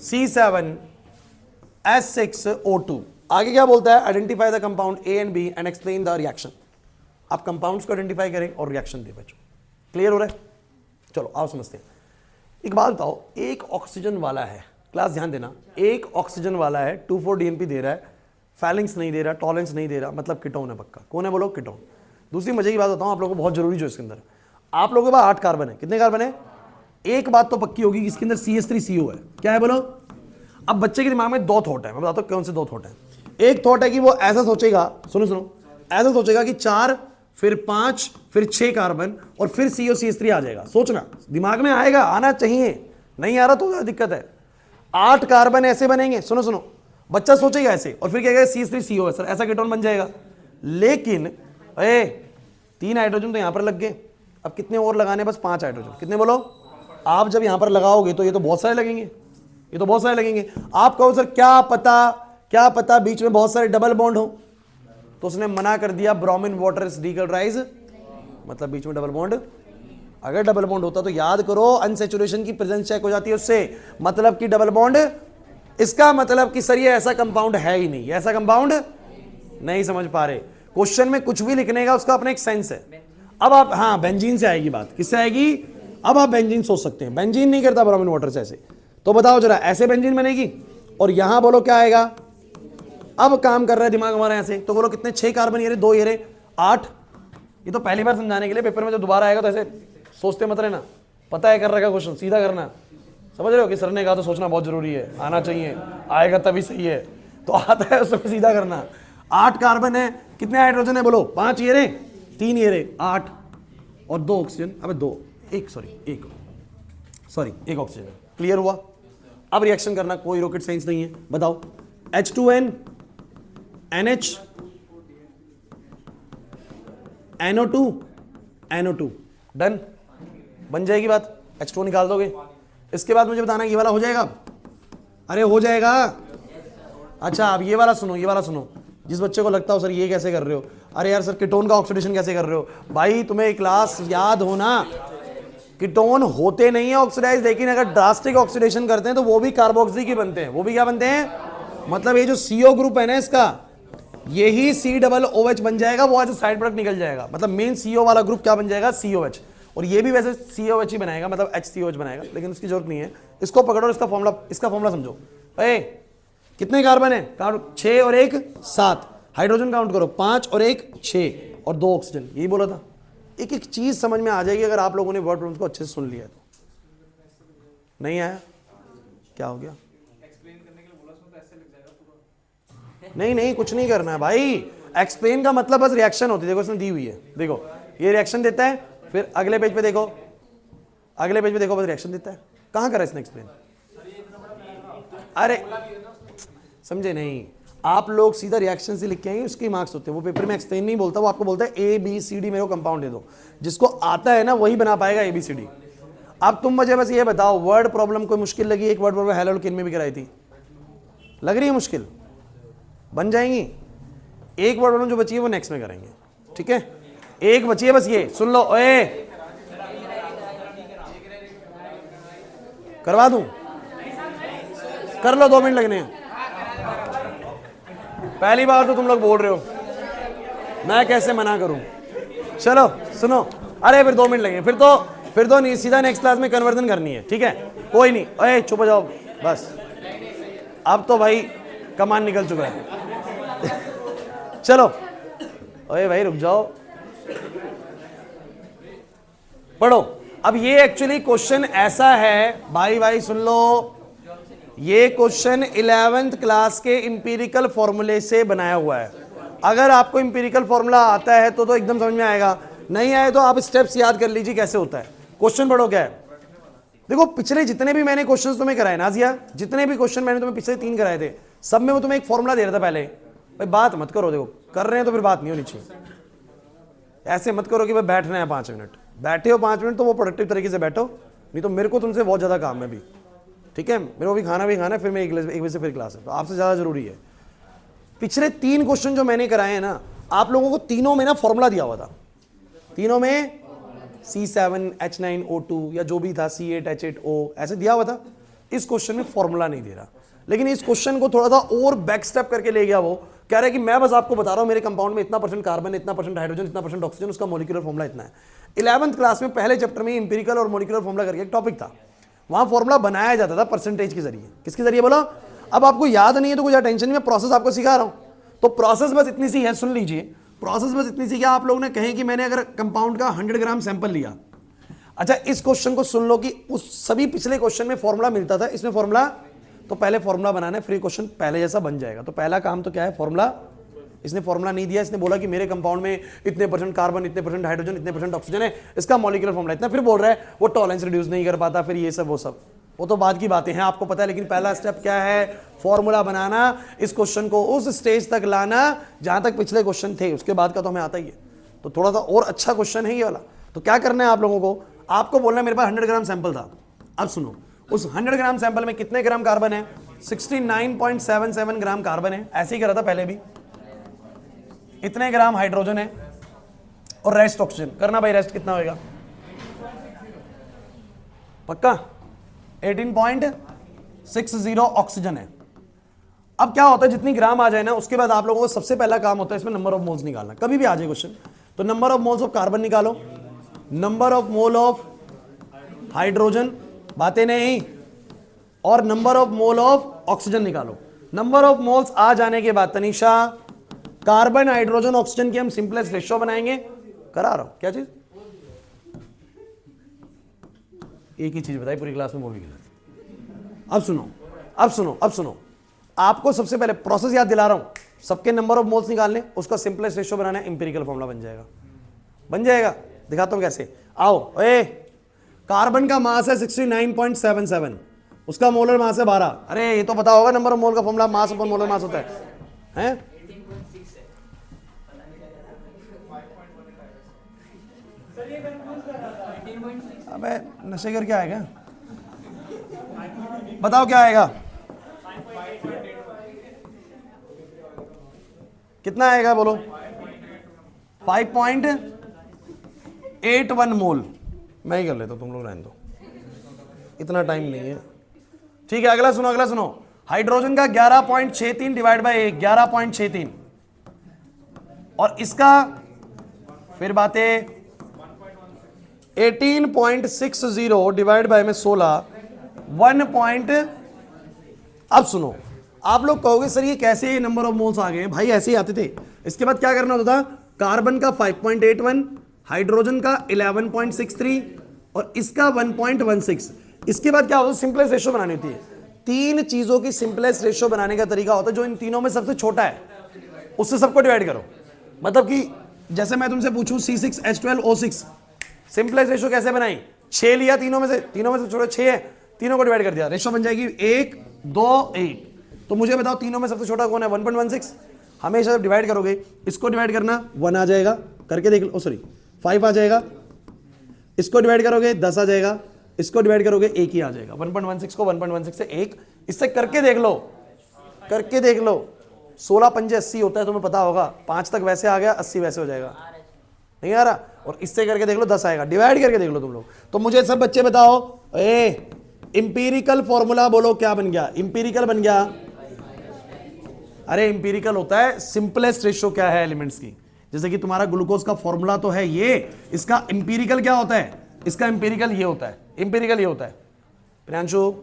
C7H6O2। आगे क्या बोलता है? Identify the compound A and B and explain the reaction. आप कंपाउंड्स को आइडेंटिफाई करें और रिएक्शन दे बच्चों। क्लियर हो रहा है? चलो आओ समझते हैं। एक बात बताओ, एक ऑक्सीजन वाला है, क्लास ध्यान देना, एक ऑक्सीजन वाला है 2,4 डीएनपी दे रहा है, फैलेंस नहीं दे रहा, टॉलेंस नहीं दे रहा, मतलब कीटोन है पक्का। कौन है बोलो? कीटोन। दूसरी मजे की बात बताऊं आप लोगों को, बहुत जरूरी जो इसके अंदर, आप लोगों के पास 8 कार्बन है। कितने कार्बन है? एक बात तो पक्की होगी कि इसके अंदर CH3CO है। क्या है बोलो? अब बच्चे के दिमाग में 2 थॉट है, मैं बताता हूं कौन से 2 थॉट है। एक थॉट है कि वो ऐसा सोचेगा, सुनो ऐसा सोचेगा कि 4 फिर 5 फिर 6 कार्बन और फिर COCH3 आ जाएगा। सोचना दिमाग में आएगा, आना चाहिए, नहीं आ रहा तो दिक्कत है। 8 कार्बन ऐसे बनेंगे, सुनो बच्चा सोचेगा ऐसे और फिर कहेगा CH3CO है सर, ऐसा कीटोन बन जाएगा। लेकिन 3 हाइड्रोजन तो यहां पर लग गए, अब कितने और लगाने? बस 5 हाइड्रोजन। कितने बोलो? आप जब यहां पर लगाओगे तो ये तो बहुत सारे लगेंगे, आप कहो सर क्या पता बीच में बहुत सारे डबल बॉन्ड हो, तो उसने मना कर दिया ब्रोमीन वाटर इज डीकलराइज, मतलब बीच में डबल बॉन्ड। अगर डबल बॉन्ड होता तो याद करो अनसैचुरेशन की प्रेजेंस चेक हो जाती है उससे, मतलब कि डबल बॉन्ड, इसका मतलब कि सर ये ऐसा कंपाउंड है ही नहीं, ऐसा कंपाउंड नहीं समझ पा रहे। क्वेश्चन में कुछ भी लिखने का उसका अपना एक सेंस है। अब आप हाँ बेंजीन से आएगी बात, किससे आएगी? अब आप बेंजीन सोच सकते हैं, बेंजीन नहीं करता ब्रोमीन वाटर से ऐसे, तो बताओ जरा ऐसे बेंजीन बनेगी और यहां बोलो क्या आएगा? अब काम कर रहा है दिमाग हमारा ऐसे, तो बोलो कितने? 6 कार्बन ये 2 ये 8। ये तो पहली बार समझाने के लिए, पेपर में जब दोबारा आएगा तो ऐसे सोचते मत रहना, पता है कर रखा क्वेश्चन, सीधा करना। समझ रहे हो कि सर ने कहा तो सोचना बहुत जरूरी है, आना चाहिए, आएगा तभी सही है, तो आता है उसको सीधा करना। 8 कार्बन है, कितने हाइड्रोजन है बोलो? 5 ये 3 ये 8 और 2 ऑक्सीजन, अब 1 ऑक्सीजन। क्लियर हुआ? अब रिएक्शन करना, कोई रॉकेट साइंस नहीं है। बताओ H2N NH NO2 डन, बन जाएगी बात। H2 निकाल दोगे, इसके बाद मुझे बताना ये वाला हो जाएगा? अरे हो जाएगा। अच्छा अब ये वाला सुनो, जिस बच्चे को लगता हो सर ये कैसे कर रहे हो, अरे यार सर कीटोन का ऑक्सीडेशन कैसे कर रहे हो? भाई तुम्हें क्लास याद हो ना, कीटोन होते नहीं है ऑक्सीडाइज, लेकिन अगर ड्रास्टिक ऑक्सीडेशन करते हैं तो वो भी कार्बोक्सी की बनते हैं। वो भी क्या बनते हैं? मतलब ये जो CO ग्रुप है ना इसका, यही COOH बन जाएगा, वो आज साइड प्रोडक्ट निकल जाएगा। मतलब मेन CO वाला ग्रुप क्या बन जाएगा? COH। और ये भी वैसे COH ही बनाएगा, मतलब HCOH बनाएगा, लेकिन उसकी जरूरत नहीं है। इसको पकड़ो, इसका फॉर्मूला समझो। कितने कार्बन है? 6 और 1 7, हाइड्रोजन काउंट करो, 5 और 1 6 और 2 ऑक्सीजन, यही बोला था। एक एक चीज समझ में आ जाएगी अगर आप लोगों ने वर्ड प्रॉब्लम्स को अच्छे से सुन लिया है तो। नहीं आया? क्या हो गया? नहीं कुछ नहीं करना है भाई। एक्सप्लेन का मतलब बस रिएक्शन होती है, देखो इसमें दी हुई है, देखो ये रिएक्शन देता है, फिर अगले पेज पे देखो, बस रिएक्शन देता है। कहां करा इसने एक्सप्लेन? अरे समझे नहीं, आप लोग सीधा रिएक्शन से लिख के आएंगे, उसके मार्क्स होते हैं। वो पेपर में एक्सप्लेन नहीं बोलता, वो आपको बोलता है ए बी सी डी मेरे को कंपाउंड दे दो। जिसको आता है ना वही बना पाएगा ए बी सी डी। अब तुम मुझे बस ये बताओ, वर्ड प्रॉब्लम कोई मुश्किल लगी? एक वर्ड प्रॉब्लम हेलो किन में भी कराई थी, लग रही है मुश्किल? बन जाएंगी। एक वर्ड प्रॉब्लम जो बची है वो नेक्स्ट में करेंगे, ठीक है? एक बची है बस, ये सुन लो। ओए करवा दूं? कर लो, 2 मिनट लगने हैं। पहली बार तो तुम लोग बोल रहे हो, मैं कैसे मना करूं? चलो सुनो, अरे फिर 2 मिनट लगेंगे, फिर तो नहीं, सीधा नेक्स्ट क्लास में कन्वर्जन करनी है, ठीक है? कोई नहीं, अरे चुप हो जाओ बस। अब तो भाई कमान निकल चुका है। चलो ओए भाई रुक जाओ, पढ़ो। अब ये एक्चुअली क्वेश्चन ऐसा है भाई सुन लो, ये क्वेश्चन 11th क्लास के इंपीरिकल फॉर्मूले से बनाया हुआ है। अगर आपको इंपीरिकल फॉर्मूला आता है तो एकदम समझ में आएगा, नहीं आए तो आप स्टेप्स याद कर लीजिए कैसे होता है। क्वेश्चन पढ़ो क्या है। देखो पिछले जितने भी मैंने क्वेश्चंस तुम्हें कराए नाजिया, जितने भी क्वेश्चन मैंने तुम्हें पिछले 3 कराए थे, सब में वो तुम्हें एक फॉर्मूला दे रहा था पहले। भाई बात मत करो, देखो कर रहे हैं तो फिर बात नहीं होनी चाहिए। ऐसे मत करो कि भाई बैठना है 5 मिनट, बैठे हो 5 मिनट तो वो प्रोडक्टिव तरीके से बैठो, नहीं तो मेरे को तुमसे बहुत ज्यादा काम है अभी, ठीक है? मेरे को भी खाना है, फिर मैं 1 बजे से फिर क्लास है, तो आपसे ज्यादा जरूरी है। पिछले 3 क्वेश्चन जो मैंने कराए हैं ना, आप लोगों को तीनों में ना फॉर्मूला दिया हुआ था। तीनों में C7H9O2 या जो भी था, C8H8O ऐसे दिया हुआ था। इस क्वेश्चन में फॉर्मूला नहीं दे रहा, लेकिन इस क्वेश्चन को थोड़ा सा और बैक स्टेप करके ले गया। वो कह रहा है कि मैं बस आपको बता रहा हूं मेरे कंपाउंड में इतना % कार्बन, इतना % हाइड्रोजन, इतना % ऑक्सीजन, उसका मॉलिक्यूलर फॉर्मूला इतना है। 11th क्लास में पहले चैप्टर में इंपीरिकल और मॉलिक्यूलर फॉर्मूला करके एक टॉपिक था, वहां फॉर्मूला बनाया जाता था परसेंटेज के जरिए। किसके जरिए बोलो? अब आपको याद नहीं है तो कोई टेंशन नहीं, मैं प्रोसेस आपको सिखा रहा हूं। तो प्रोसेस बस इतनी सी है, सुन लीजिए। प्रोसेस बस इतनी सी क्या, आप लोगों ने कहें कि मैंने अगर कंपाउंड का 100 ग्राम सैंपल लिया, अच्छा इस क्वेश्चन को सुन लो कि उस सभी पिछले क्वेश्चन में फॉर्मूला मिलता था, इसमें फॉर्मूला, तो पहले फॉर्मूला बनाना है, फिर क्वेश्चन पहले जैसा बन जाएगा। तो पहला काम तो क्या है, फॉर्मूला। इसने फॉर्मूला नहीं दिया, इसने बोला कि मेरे कंपाउंड में इतने % कार्बन, इतने % हाइड्रोजन, इतने % ऑक्सीजन है, इसका मॉलिक्यूलर फॉर्मूला इतना। फिर बोल रहा है वो टॉलरेंस रिड्यूस नहीं कर पाता, फिर ये सब वो सब, वो तो बाद की बातें हैं, आपको पता है। लेकिन पहला स्टेप क्या है, फॉर्मूला बनाना, इस क्वेश्चन को उस स्टेज तक लाना जहां तक पिछले क्वेश्चन थे, उसके बाद का तो हमें आता ही है। तो थोड़ा सा और अच्छा क्वेश्चन है ये वाला। तो क्या करना है आप लोगों को, आपको बोलना है मेरे पास 100 ग्राम सैंपल था। अब सुनो, उस 100 ग्राम सैंपल में कितने ग्राम कार्बन है? 69.77 ग्राम कार्बन है, ऐसे ही करा था पहले भी। इतने ग्राम हाइड्रोजन है और रेस्ट ऑक्सीजन करना। भाई रेस्ट कितना होगा? पक्का 18.60 ऑक्सीजन है। अब क्या होता है, जितनी ग्राम आ जाए ना, उसके बाद आप लोगों को सबसे पहला काम होता है इसमें नंबर ऑफ मोल्स निकालना। कभी भी आ जाए क्वेश्चन तो number of moles of carbon निकालो, number of mole of hydrogen, बातें नहीं, और number of mole of oxygen निकालो। नंबर ऑफ मोल्स आ जाने के बाद तनीषा कार्बन, हाइड्रोजन, ऑक्सीजन की हम सिंपलेस्ट रेशियो बनाएंगे। करा रहा हूं क्या चीज, एक ही चीज बताई पूरी क्लास में, वो भी गलत। अब सुनो, आपको सबसे पहले प्रोसेस याद दिला रहा हूं। सबके नंबर ऑफ मोल्स निकालने, उसका सिंपलेस्ट रेशियो बनाना है, इंपीरिकल फॉर्मूला बन जाएगा। दिखाता हूं कैसे। आओ, ए कार्बन का मास है 69.77, उसका मोलर मास है 12। अरे ये तो पता होगा, नंबर ऑफ मोल का formula mass upon molar mass होता है? अबे नशे कर क्या आएगा, बताओ क्या आएगा, कितना आएगा बोलो? 5.81 मोल। मैं ही कर लेता हूं, तुम लोग रहने दो, इतना टाइम नहीं है। ठीक है, अगला सुनो। हाइड्रोजन का 11.63 डिवाइड बाय 1, 11.63, और इसका फिर बातें 18.60 डिवाइड बाय में 16, 1. अब सुनो, आप लोग कहोगे सर ये कैसे ये नंबर ऑफ मोल्स आ गए? भाई ऐसे ही आते थे। इसके बाद क्या करना होता था, कार्बन का 5.81, हाइड्रोजन का 11.63 और इसका 1.16। इसके बाद क्या होता है, सिंपलेस्ट रेशियो बनानी होती है। 3 चीजों की सिंपलेस्ट रेशियो बनाने का तरीका होता है, जो इन तीनों में सबसे छोटा है उससे सबको डिवाइड करो। मतलब कि जैसे मैं तुमसे पूछूं C6H12O6, सिंपलेस्ट रेशियो कैसे बनाई? 6 लिया, तीनों में से छोटा 6 है, तीनों को डिवाइड कर दिया, रेशियो बन जाएगी 1 2 8। तो मुझे बताओ तीनों में सबसे छोटा कौन है? 1.16। हमेशा जब डिवाइड करोगे, इसको डिवाइड करना 1 आ जाएगा, करके देख लो, सॉरी 5 आ जाएगा, इसको डिवाइड करोगे 10 आ जाएगा, इसको डिवाइड करोगे 1 ही आ जाएगा। 1.16 को 1.16 से 1, इससे करके देख लो, करके देख लो। 16 पंजे 80 होता है, तुम्हें पता होगा। 5 तक वैसे आ गया, 80 वैसे हो जाएगा, नहीं आ रहा। और इससे करके देख लो 10 आएगा, डिवाइड करके देख लो तुम लोग। तो मुझे सब बच्चे बताओ, इंपीरिकल फॉर्मूला बोलो क्या बन गया? इंपीरिकल बन गया। अरे इंपीरिकल होता है सिंपलेस्ट रेशियो क्या है एलिमेंट्स की। जैसे कि तुम्हारा ग्लूकोज का फॉर्मूला तो है ये, इसका इंपीरिकल क्या होता है? इसका इंपीरिकल ये होता है, इंपीरिकल ये होता है। प्रियांशु,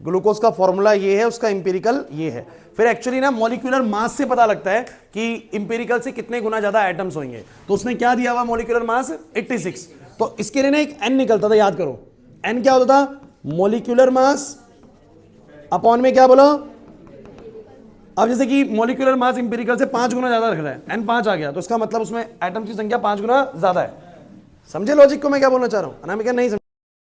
ग्लूकोज का फॉर्मूला ये है, उसका इंपीरिकल ये है। फिर एक्चुअली ना मॉलिक्यूलर मास से पता लगता है कि इंपीरिकल से कितने गुना ज्यादा एटम्स होंगे। तो उसने क्या दिया हुआ मॉलिक्यूलर मास? 86। तो इसके लिए ना एक एन निकलता था, याद करो। एन क्या होता था? मॉलिक्यूलर मास अपॉन में क्या बोलो? अब जैसे कि मॉलिक्यूलर मास इंपीरिकल से 5 गुना ज्यादा रख रहा है, एन 5 आ गया, तो इसका मतलब उसमें एटम्स की संख्या 5 गुना ज्यादा है। समझे लॉजिक को मैं क्या बोलना चाह रहा हूं? अनामिका नहीं समझे?